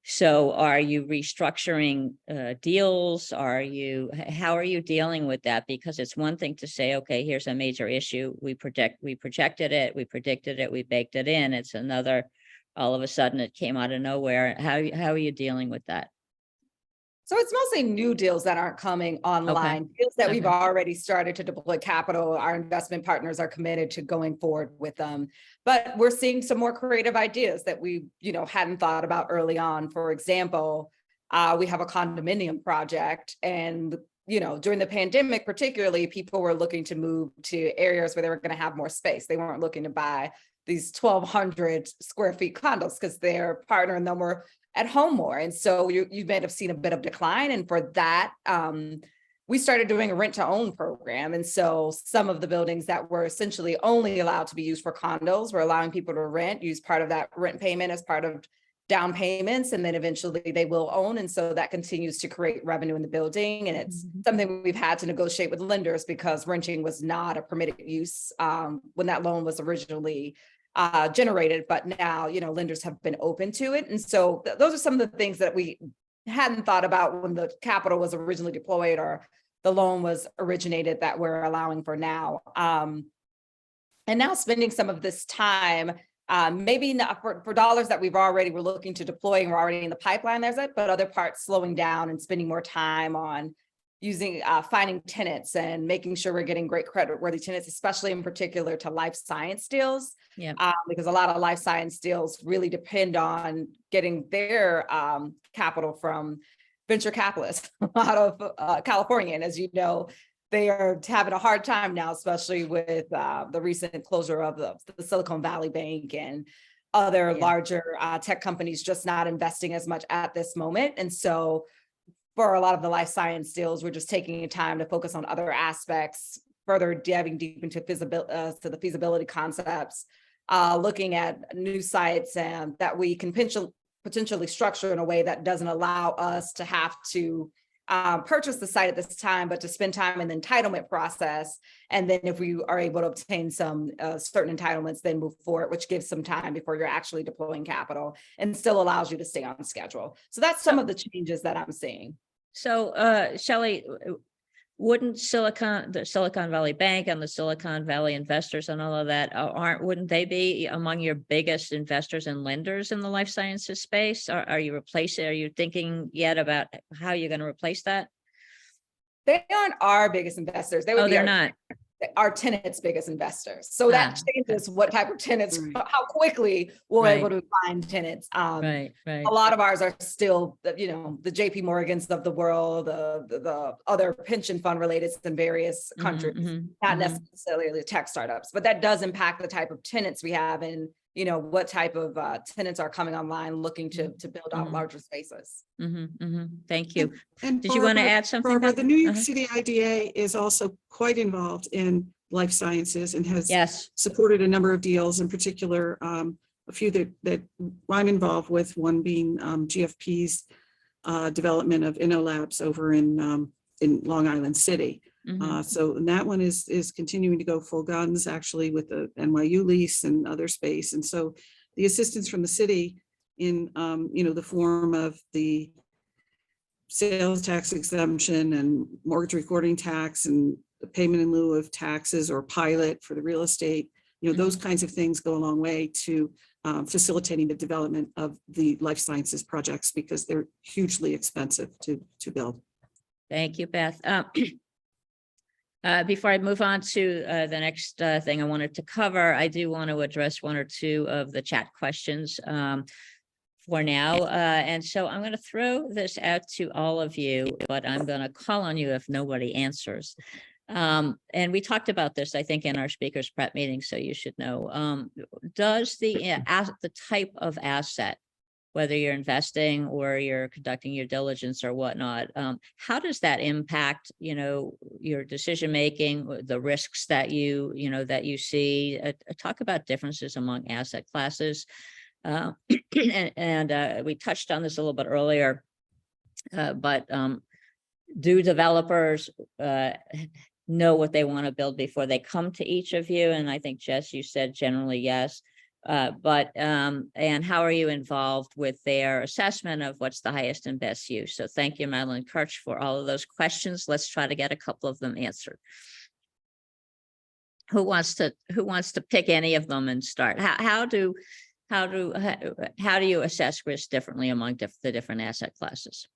So are you restructuring deals? How are you dealing with that? Because it's one thing to say, okay, here's a major issue. We projected it, we predicted it, we baked it in. It's another, all of a sudden it came out of nowhere. How are you dealing with that? So it's mostly new deals that aren't coming online, deals that we've Okay. already started to deploy capital. Our investment partners are committed to going forward with them. But we're seeing some more creative ideas that we, hadn't thought about early on. For example, we have a condominium project, and during the pandemic, particularly, people were looking to move to areas where they were going to have more space. They weren't looking to buy these 1,200 square feet condos because their partner and them were at home more. And so you may have seen a bit of decline. And for that, we started doing a rent to own program. And so some of the buildings that were essentially only allowed to be used for condos, we're allowing people to use part of that rent payment as part of down payments. And then eventually they will own. And so that continues to create revenue in the building. And it's something we've had to negotiate with lenders because renting was not a permitted use when that loan was originally generated, but now, lenders have been open to it. And so those are some of the things that we hadn't thought about when the capital was originally deployed or the loan was originated that we're allowing for now. And now spending some of this time, maybe not for dollars that we're looking to deploy and we're already in the pipeline, but other parts slowing down and spending more time on using finding tenants and making sure we're getting great credit-worthy tenants, especially in particular to life science deals. Yeah. Because a lot of life science deals really depend on getting their capital from venture capitalists out of California. And as you know, they are having a hard time now, especially with the recent closure of the Silicon Valley Bank and other larger tech companies just not investing as much at this moment. And so for a lot of the life science deals, we're just taking time to focus on other aspects, further diving deep into the feasibility concepts, looking at new sites and that we can potentially structure in a way that doesn't allow us to have to purchase the site at this time, but to spend time in the entitlement process. And then if we are able to obtain some certain entitlements, then move forward, which gives some time before you're actually deploying capital and still allows you to stay on schedule. So that's some of the changes that I'm seeing. So, Shelley, wouldn't the Silicon Valley Bank and the Silicon Valley investors and all of that, wouldn't they be among your biggest investors and lenders in the life sciences space? Are you thinking yet about how you're going to replace that? They aren't our biggest investors. They would be they're not. Our tenants' biggest investors. So that changes what type of tenants, how quickly we're able to find tenants. Right. A lot of ours are still, the JP Morgans of the world, the other pension fund related in various countries, not necessarily the tech startups, but that does impact the type of tenants we have and, what type of tenants are coming online looking to build out larger spaces. Thank you. And Did you want to add something? Barbara, the New York City IDA is also quite involved in life sciences and has supported a number of deals, in particular, a few that I'm involved with, one being GFP's development of InnoLabs over in Long Island City. So that one is continuing to go full guns, actually, with the NYU lease and other space. And so the assistance from the city in, the form of the sales tax exemption and mortgage recording tax and the payment in lieu of taxes or pilot for the real estate, those kinds of things go a long way to facilitating the development of the life sciences projects because they're hugely expensive to build. Thank you, Beth. Before I move on to the next thing I wanted to cover, I do want to address one or two of the chat questions for now. And so I'm going to throw this out to all of you, but I'm going to call on you if nobody answers. And we talked about this, I think, in our speakers prep meeting, so you should know. Does the type of asset, whether you're investing or you're conducting your diligence or whatnot, how does that impact, your decision making, the risks that that you see? Talk about differences among asset classes. And we touched on this a little bit earlier, but do developers know what they want to build before they come to each of you? And I think, Jess, you said generally yes. And how are you involved with their assessment of what's the highest and best use? So thank you, Madeline Kirch, for all of those questions. Let's try to get a couple of them answered. Who wants to pick any of them and start? How do you assess risk differently among the different asset classes?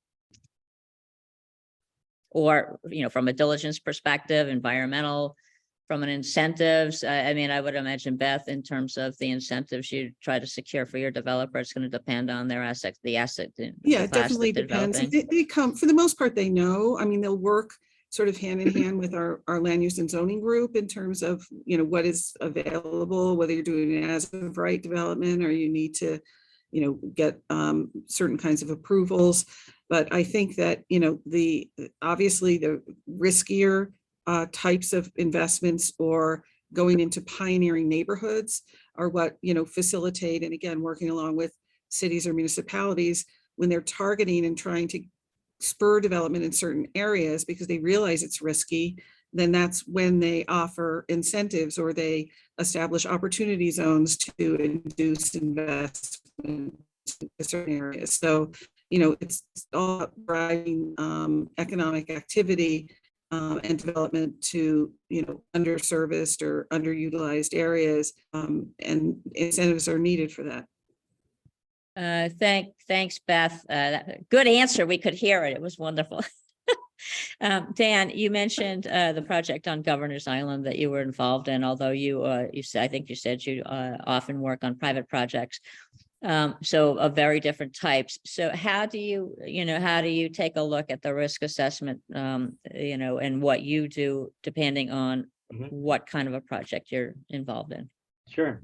Or, from a diligence perspective, environmental, from an incentives, I mean, I would imagine, Beth, in terms of the incentives you try to secure for your developer, it's going to depend on their asset, the asset. Yeah, it definitely depends. They come, for the most part, they know. I mean, they'll work sort of hand in hand with our land use and zoning group in terms of, what is available, whether you're doing an as of right development or you need to, get certain kinds of approvals. But I think that, obviously the riskier types of investments or going into pioneering neighborhoods are what, facilitate, and again, working along with cities or municipalities when they're targeting and trying to spur development in certain areas because they realize it's risky, then that's when they offer incentives or they establish opportunity zones to induce investment in certain areas. So, it's all about driving economic activity and development to, underserviced or underutilized areas, and incentives are needed for that. Thanks, Beth. Good answer. We could hear it. It was wonderful. Dan, you mentioned the project on Governor's Island that you were involved in, although you said, I think you said you often work on private projects. So of very different types. So how do you take a look at the risk assessment, and what you do depending on what kind of a project you're involved in? Sure.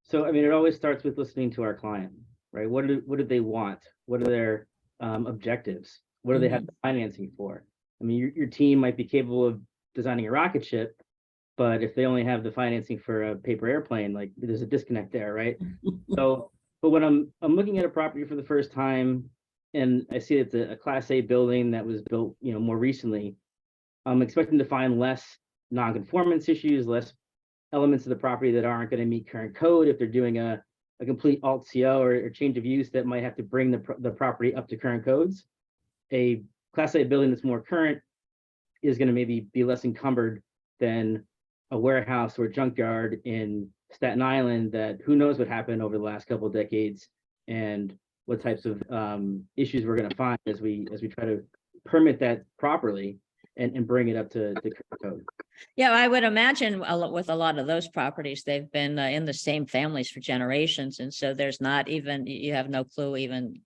So, I mean, it always starts with listening to our client, right? What do they want? What are their objectives? What do they have the financing for? I mean, your team might be capable of designing a rocket ship, but if they only have the financing for a paper airplane, like there's a disconnect there, right? So, but when I'm looking at a property for the first time and I see it's a Class A building that was built, more recently, I'm expecting to find less non-conformance issues, less elements of the property that aren't going to meet current code if they're doing a complete alt CO or change of use that might have to bring the property up to current codes. A Class A building that's more current is going to maybe be less encumbered than a warehouse or a junkyard in Staten Island that who knows what happened over the last couple of decades and what types of issues we're going to find as we try to permit that properly and bring it up to current code. Yeah, I would imagine with a lot of those properties, they've been in the same families for generations. And so there's not even, you have no clue even,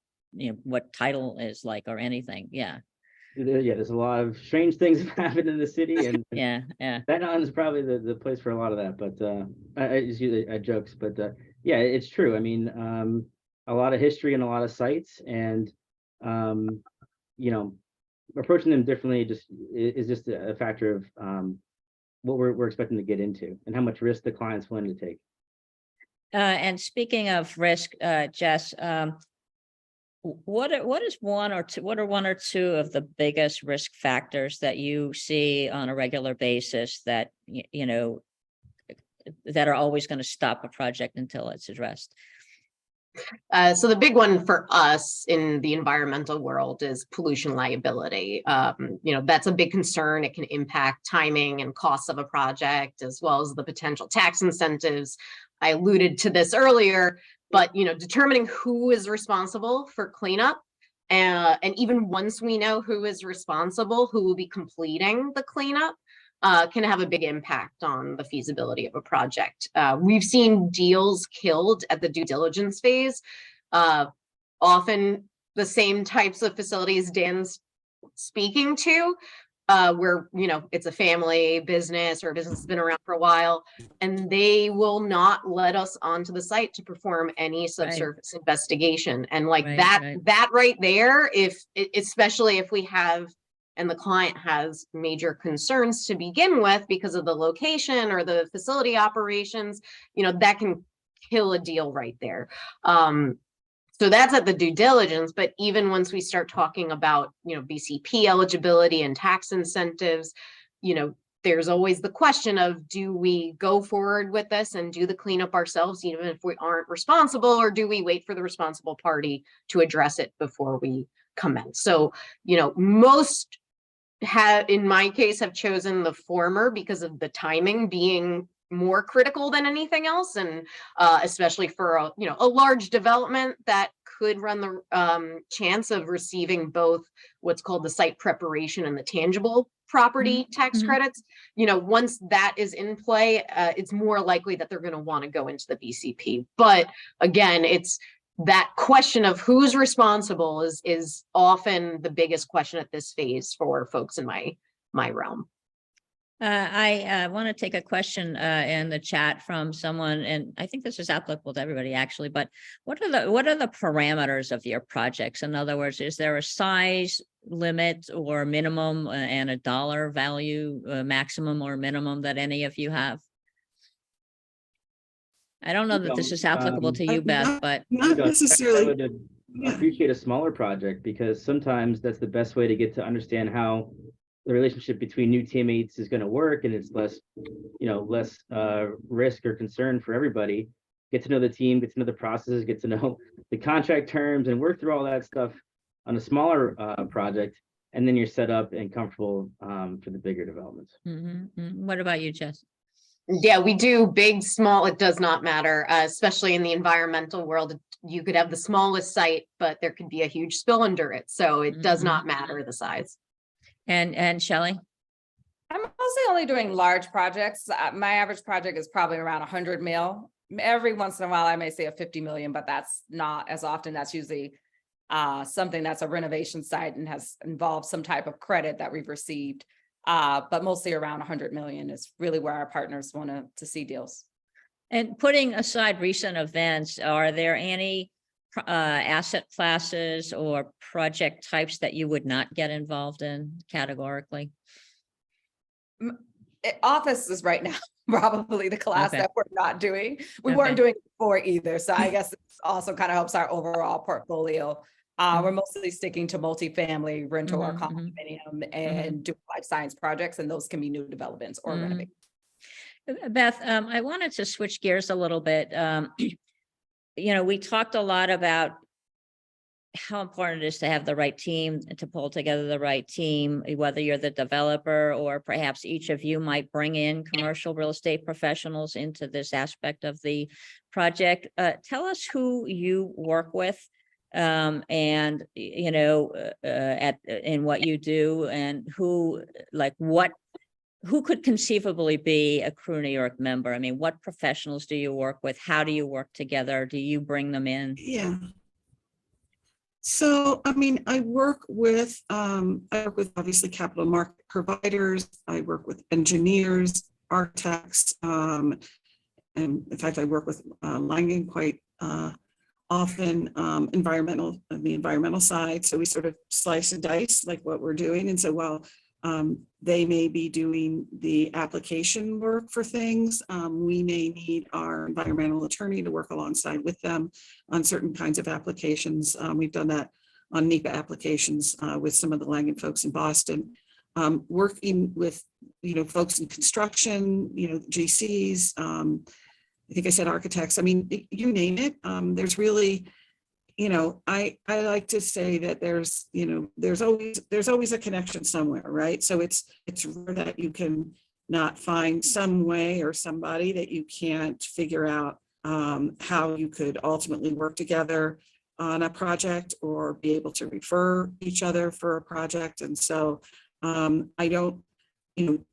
what title is like or anything. Yeah. Yeah, there's a lot of strange things that happen in the city, and yeah. Staten Island is probably the place for a lot of that. But I just use jokes, but yeah, it's true. I mean, a lot of history and a lot of sites, and approaching them differently is just a factor of what we're expecting to get into and how much risk the client's willing to take. And speaking of risk, Jess, what are one or two of the biggest risk factors that you see on a regular basis that that are always going to stop a project until it's addressed? So the big one for us in the environmental world is pollution liability. That's a big concern. It can impact timing and costs of a project, as well as the potential tax incentives. I alluded to this earlier, but determining who is responsible for cleanup, and even once we know who is responsible, who will be completing the cleanup, can have a big impact on the feasibility of a project. We've seen deals killed at the due diligence phase. Often the same types of facilities Dan's speaking to, where, it's a family business or a business that's been around for a while, and they will not let us onto the site to perform any subsurface investigation. And like Right, that, right. that right there, especially if we have, and the client has major concerns to begin with because of the location or the facility operations, that can kill a deal right there. So that's at the due diligence, but even once we start talking about, BCP eligibility and tax incentives, there's always the question of, do we go forward with this and do the cleanup ourselves, even if we aren't responsible, or do we wait for the responsible party to address it before we commence? So, most in my case, have chosen the former because of the timing being more critical than anything else, and especially for a large development that could run the chance of receiving both what's called the site preparation and the tangible property tax credits. Once that is in play, it's more likely that they're going to want to go into the BCP. But again, it's that question of who's responsible is often the biggest question at this phase for folks in my realm. I want to take a question in the chat from someone, and I think this is applicable to everybody actually, but what are the parameters of your projects? In other words, is there a size limit or minimum and a dollar value, maximum or minimum that any of you have? I don't know that this is applicable to you, Beth, but Not I necessarily. would appreciate a smaller project, because sometimes that's the best way to get to understand how the relationship between new teammates is going to work, and it's less risk or concern for everybody. Get to know the team, get to know the processes, get to know the contract terms, and work through all that stuff on a smaller project, and then you're set up and comfortable for the bigger developments. What about you, Jess? Yeah, we do big, small, it does not matter, especially in the environmental world. You could have the smallest site, but there could be a huge spill under it. So it does not matter the size. And Shelley? I'm mostly only doing large projects. My average project is probably around 100 mil. Every once in a while, I may say a 50 million, but that's not as often. That's usually something that's a renovation site and has involved some type of credit that we've received. But mostly around 100 million is really where our partners want to see deals. And putting aside recent events, are there any asset classes or project types that you would not get involved in categorically? Office is right now probably the class Okay. that we're not doing. We Okay. weren't doing it before either. So I guess it also kind of helps our overall portfolio. We're mostly sticking to multifamily, rental or condominium, and doing life science projects, and those can be new developments or renovations. Beth, I wanted to switch gears a little bit. We talked a lot about how important it is to have the right team, to pull together the right team, whether you're the developer or perhaps each of you might bring in commercial real estate professionals into this aspect of the project. Tell us who you work with and in what you do, and who could conceivably be a CREW New York member. I mean, what professionals do you work with? How do you work together? Do you bring them in? Yeah. So, I mean, I work with obviously capital market providers. I work with engineers, architects, and in fact, I work with Langen quite often, the environmental side. So we sort of slice and dice like what we're doing. And so while they may be doing the application work for things, we may need our environmental attorney to work alongside with them on certain kinds of applications. We've done that on NEPA applications with some of the Langen folks in Boston. Working with folks in construction, GCs, I think I said architects. I mean, you name it. There's really, I like to say that there's always a connection somewhere, right? So it's rare that you can not find some way or somebody that you can't figure out how you could ultimately work together on a project or be able to refer each other for a project. And so I don't,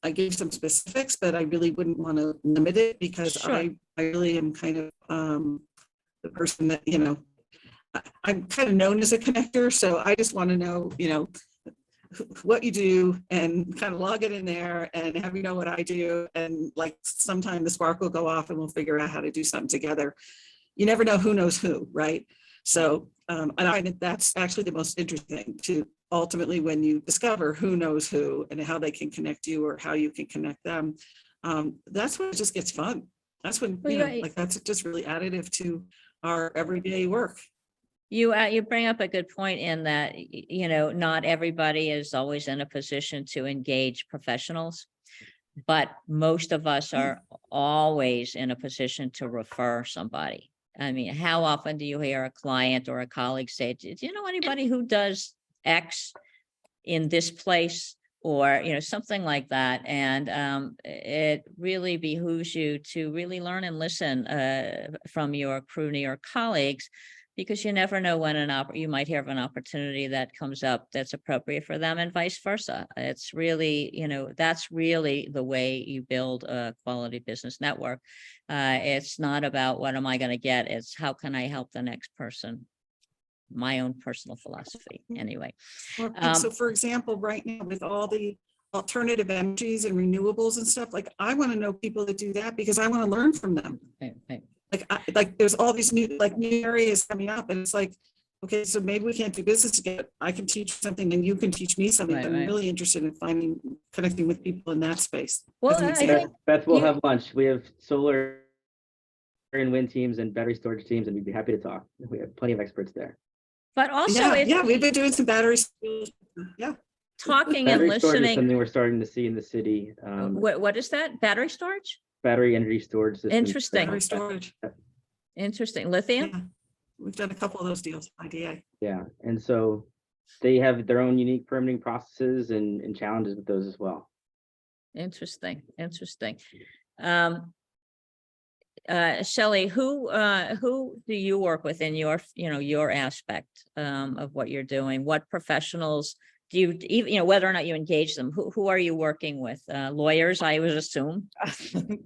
I gave some specifics, but I really wouldn't want to limit it, because Sure. I really am kind of the person that, I'm kind of known as a connector. So I just want to know, what you do and kind of log it in there and have you know what I do. And like sometime the spark will go off and we'll figure out how to do something together. You never know who knows who, right? So, and I find that that's actually the most interesting thing to ultimately when you discover who knows who and how they can connect you or how you can connect them. That's when it just gets fun. That's when, Well, you know, yeah, like that's just really additive to our everyday work. You bring up a good point in that, you know, not everybody is always in a position to engage professionals. But most of us are always in a position to refer somebody. I mean, how often do you hear a client or a colleague say, do you know anybody who does X in this place? Or, you know, something like that. And it really behooves you to really learn and listen from your CREWNY or colleagues, because you never know when you might hear of an opportunity that comes up that's appropriate for them and vice versa. It's really, you know, that's really the way you build a quality business network. It's not about what am I going to get? It's how can I help the next person? My own personal philosophy anyway. Well, and so for example, right now with all the alternative energies and renewables and stuff, like I want to know people that do that because I want to learn from them. Right. Like there's all these new areas coming up and it's like, okay, so maybe we can't do business together. I can teach something and you can teach me something. Right, I'm right. really interested in connecting with people in that space. Well, as an I example. think Beth, we'll you- have lunch. We have solar and wind teams and battery storage teams, and we'd be happy to talk. We have plenty of experts there. but also Yeah, we've been doing some batteries. Yeah. talking and Battery storage is listening. something we're starting to see in the city. What is that? Battery storage? Battery energy storage systems. Interesting. Battery storage. Interesting. Lithium? Yeah. We've done a couple of those deals, IDA. Yeah, and so they have their own unique permitting processes and challenges with those as well. Interesting. Shelley, who do you work with in your, you know, your aspect of what you're doing? What professionals do you even, you know, whether or not you engage them, who are you working with? Lawyers, I would assume.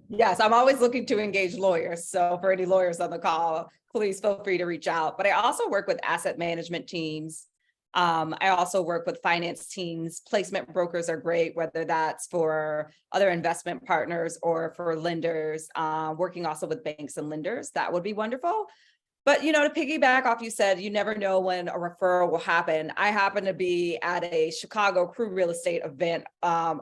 Yes, I'm always looking to engage lawyers. So for any lawyers on the call, please feel free to reach out. But I also work with asset management teams. I also work with finance teams. Placement brokers are great, whether that's for other investment partners or for lenders, working also with banks and lenders. That would be wonderful. But, you know, to piggyback off, you said you never know when a referral will happen. I happen to be at a Chicago CREW real estate event a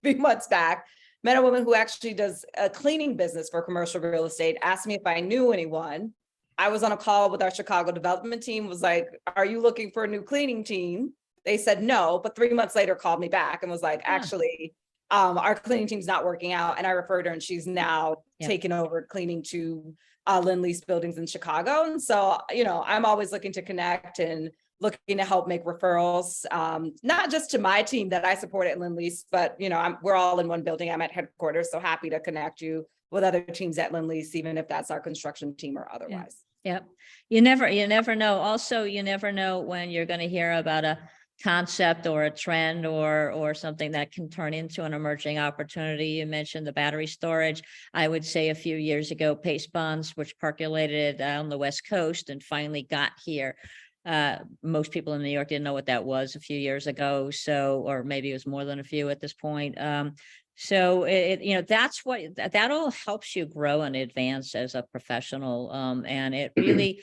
few months back. Met a woman who actually does a cleaning business for commercial real estate, asked me if I knew anyone. I was on a call with our Chicago development team, was like, are you looking for a new cleaning team? They said no, but 3 months later called me back and was like, actually, our cleaning team's not working out. And I referred her and she's now taken over cleaning to Lend-Lease buildings in Chicago. And so, you know, I'm always looking to connect and looking to help make referrals, not just to my team that I support at Lend-Lease, but, you know, we're all in one building. I'm at headquarters, so happy to connect you with other teams at Lend-Lease, even if that's our construction team or otherwise. Yep. You never know. Also, you never know when you're going to hear about a concept or a trend or something that can turn into an emerging opportunity. You mentioned the battery storage. I would say a few years ago, paste bonds, which percolated on the West Coast and finally got here. Most people in New York didn't know what that was a few years ago. So, or maybe it was more than a few at this point. So you know, that's what that all helps you grow and advance as a professional. And it really,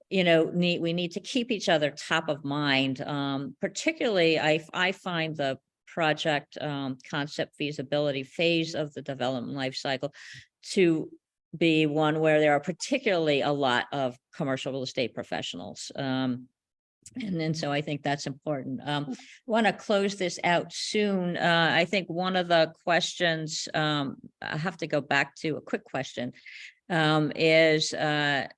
you know, we need to keep each other top of mind. Particularly, I find the project concept feasibility phase of the development life cycle to be one where there are particularly a lot of commercial real estate professionals. And then, so I think that's important. Want to close this out soon. I think one of the questions, I have to go back to a quick question, is the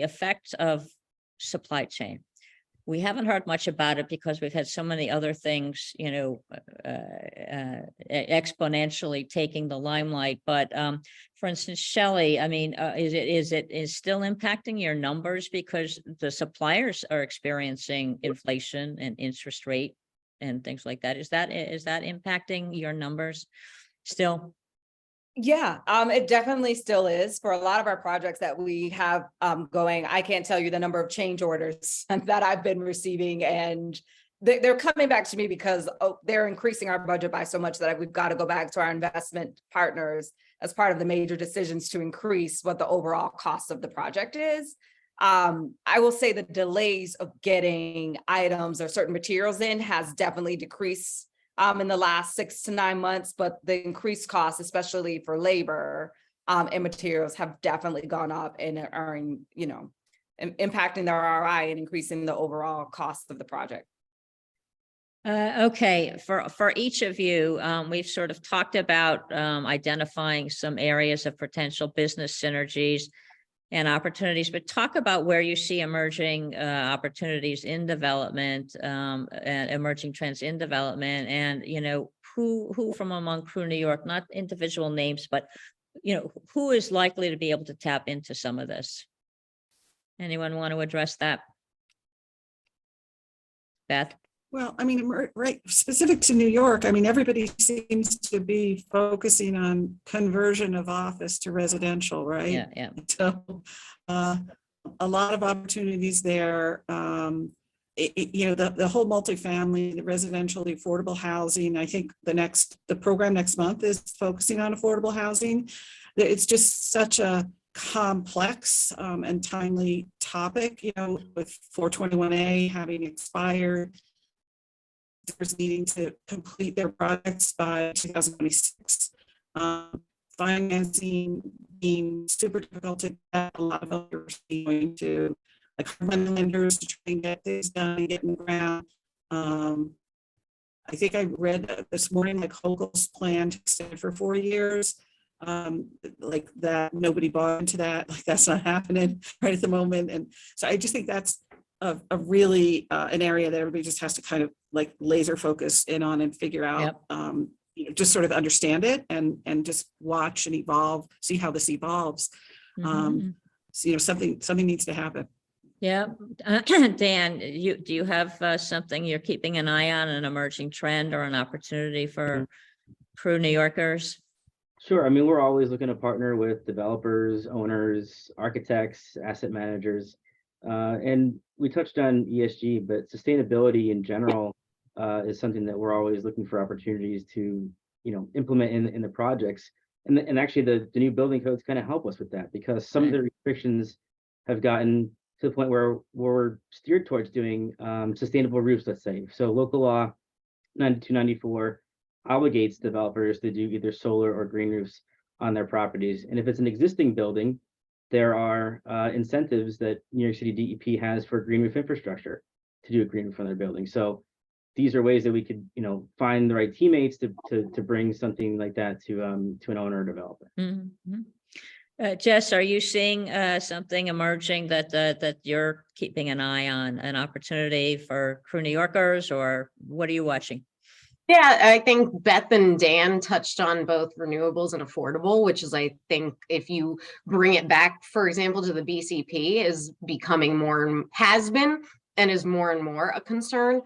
effect of supply chain. We haven't heard much about it because we've had so many other things, you know, exponentially taking the limelight. But for instance, Shelley, I mean, is it still impacting your numbers because the suppliers are experiencing inflation and interest rate and things like that? Is that impacting your numbers still? Yeah, it definitely still is for a lot of our projects that we have going. I can't tell you the number of change orders that I've been receiving, and they're coming back to me because they're increasing our budget by so much that we've got to go back to our investment partners as part of the major decisions to increase what the overall cost of the project is. I will say the delays of getting items or certain materials in has definitely decreased in the last 6 to 9 months, but the increased costs, especially for labor and materials, have definitely gone up and are, impacting the ROI and increasing the overall cost of the project. Okay, for each of you, we've sort of talked about identifying some areas of potential business synergies and opportunities, but talk about where you see emerging opportunities in development and emerging trends in development, and who from among Crew New York, not individual names, but who is likely to be able to tap into some of this. Anyone want to address that? Beth? Well, I mean, right, specific to New York, I mean, everybody seems to be focusing on conversion of office to residential, right? Yeah, yeah. So a lot of opportunities there. The whole multifamily, the residential, the affordable housing. I think the program next month is focusing on affordable housing. It's just such a complex and timely topic, with 421A having expired, needing to complete their projects by 2026. Financing being super difficult to get. A lot of others going to lenders to try and get things done and get in the ground. I think I read this morning, Hochul's plan to extend for 4 years. That nobody bought into that. That's not happening right at the moment. And so I just think that's a really an area that everybody just has to kind of laser focus in on and figure out. Yep. Just sort of understand it and just watch and evolve, see how this evolves. Mm-hmm. So, something needs to happen. Yeah. Dan, do you have something you're keeping an eye on, an emerging trend or an opportunity for Crew New Yorkers? Sure. I mean, we're always looking to partner with developers, owners, architects, asset managers. And we touched on ESG, but sustainability in general is something that we're always looking for opportunities to, implement in the projects. And actually the new building codes kind of help us with that, because some of the restrictions have gotten to the point where we're steered towards doing sustainable roofs, let's say. So local law 9294 obligates developers to do either solar or green roofs on their properties. And if it's an existing building, there are incentives that New York City DEP has for green roof infrastructure to do a green roof on their building. So these are ways that we could, find the right teammates to bring something like that to an owner or developer. Mm-hmm. Jess, are you seeing something emerging that you're keeping an eye on, an opportunity for Crew New Yorkers, or what are you watching? Yeah, I think Beth and Dan touched on both renewables and affordable, which is, I think, if you bring it back, for example, to the BCP, is becoming has been and is more and more a concern.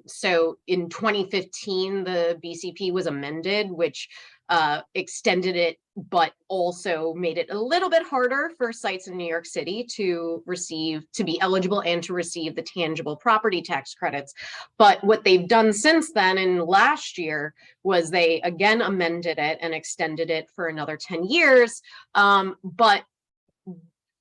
So in 2015, the BCP was amended, which extended it, but also made it a little bit harder for sites in New York City to be eligible and to receive the tangible property tax credits. But what they've done since then, and last year, was they again amended it and extended it for another 10 years. But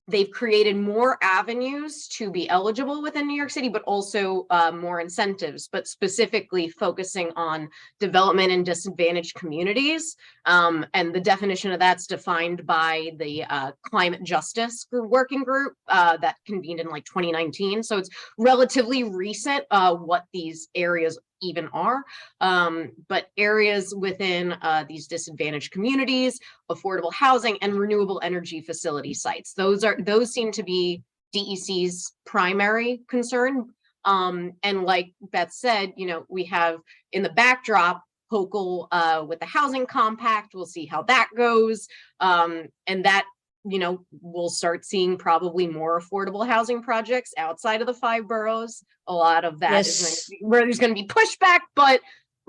they've created more avenues to be eligible within New York City, but also more incentives, but specifically focusing on development in disadvantaged communities. And the definition of that's defined by the Climate Justice Working Group that convened in 2019. So it's relatively recent what these areas even are, but areas within these disadvantaged communities, affordable housing, and renewable energy facility sites. Those seem to be DEC's primary concern. And like Beth said, we have in the backdrop Hochul with the housing compact. We'll see how that goes, and that we'll start seeing probably more affordable housing projects outside of the 5 boroughs. A lot of that is where there's going to be pushback, but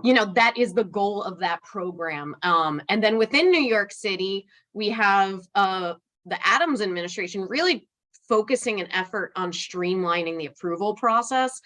that is the goal of that program. And then within New York City, we have the Adams administration really focusing an effort on streamlining the approval process.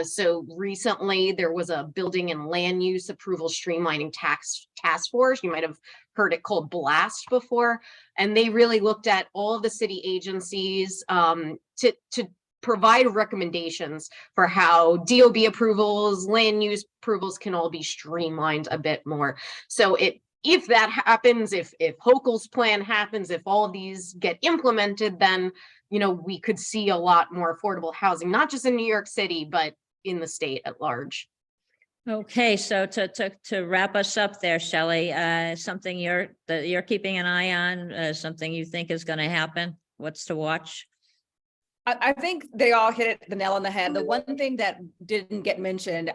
So recently there was a building and land use approval streamlining task force. You might have heard it called BLAST before. And they really looked at all of the city agencies to provide recommendations for how DOB approvals, land use approvals can all be streamlined a bit more. So if that happens, if Hochul's plan happens, if all of these get implemented, then we could see a lot more affordable housing, not just in New York City, but in the state at large. Okay, so to wrap us up there, Shelley, something you're keeping an eye on, something you think is going to happen? What's to watch? I think they all hit the nail on the head. The one thing that didn't get mentioned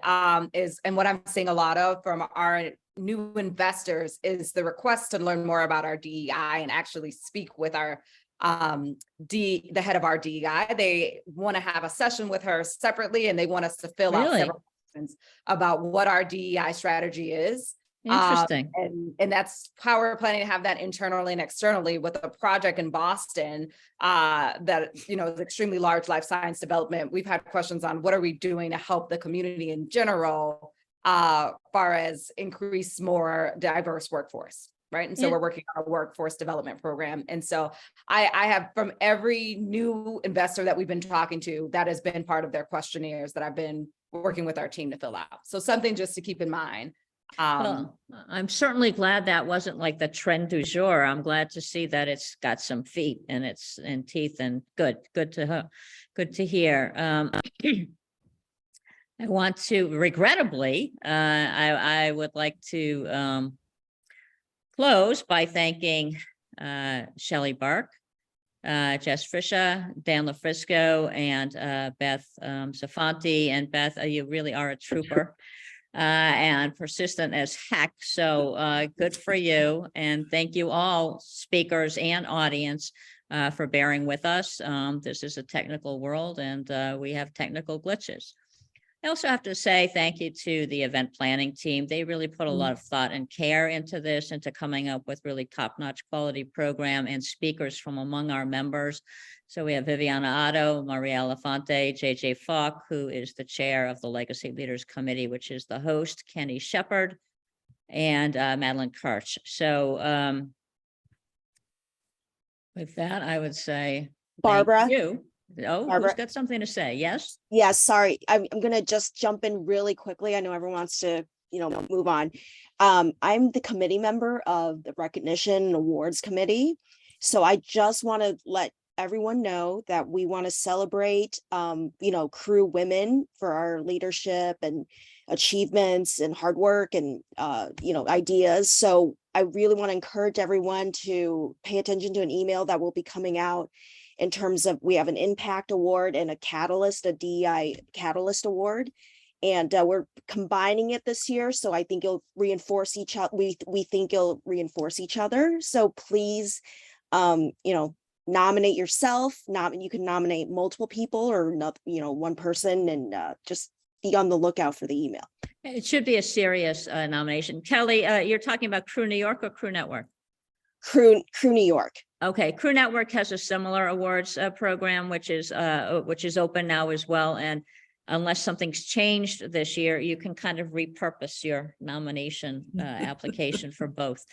is, and what I'm seeing a lot of from our new investors, is the request to learn more about our DEI and actually speak with our the head of our DEI. They want to have a session with her separately, and they want us to fill out several questions about what our DEI strategy is. Interesting. And that's how we're planning to have that internally and externally with a project in Boston that, is extremely large life science development. We've had questions on what are we doing to help the community in general, far as increase more diverse workforce. Right. And so we're working on a workforce development program. And so I have, from every new investor that we've been talking to, that has been part of their questionnaires that I've been working with our team to fill out. So something just to keep in mind. Well, I'm certainly glad that wasn't like the trend du jour. I'm glad to see that it's got some feet and teeth, and good to hear. I want to, regrettably, I would like to close by thanking Shelley Burke, Jess Frisha, Dan LaFrisco, and Beth Safanti. And Beth, you really are a trooper. And persistent as heck. So good for you. And thank you all, speakers and audience, for bearing with us. This is a technical world, and we have technical glitches. I also have to say thank you to the event planning team. They really put a lot of thought and care into this, into coming up with really top-notch quality program and speakers from among our members. So we have Viviana Otto, Maria Elefante, JJ Falk, who is the chair of the Legacy Leaders Committee, which is the host, Kenny Shepard, and Madeline Kirch. So with that, I would say, Barbara. thank you. Oh, Barbara. who's got something to say? Yes. Yes, sorry. I'm going to just jump in really quickly. I know everyone wants to, move on. I'm the committee member of the Recognition and Awards Committee. So I just want to let everyone know that we want to celebrate, CREW women for our leadership and achievements and hard work and, ideas. So I really want to encourage everyone to pay attention to an email that will be coming out in terms of, we have an impact award and a DEI catalyst award. And we're combining it this year. So I think it'll reinforce each other. We think it'll reinforce each other. So please, nominate yourself. You can nominate multiple people or not, one person, and just be on the lookout for the email. It should be a serious nomination. Kelly, you're talking about CREW New York or CREW Network? CREW New York. Okay, CREW Network has a similar awards program, which is open now as well. And unless something's changed this year, you can kind of repurpose your nomination application for both.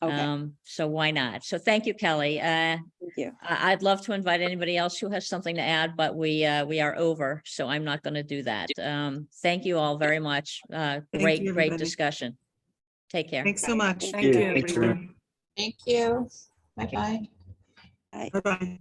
Okay. So why not? So thank you, Kelly. Thank you. I'd love to invite anybody else who has something to add, but we are over, so I'm not going to do that. Thank you all very much. Great everybody. discussion. Take care. Thanks so much. Thank you. Thanks, everyone. Thank you. Bye-bye. Bye-bye.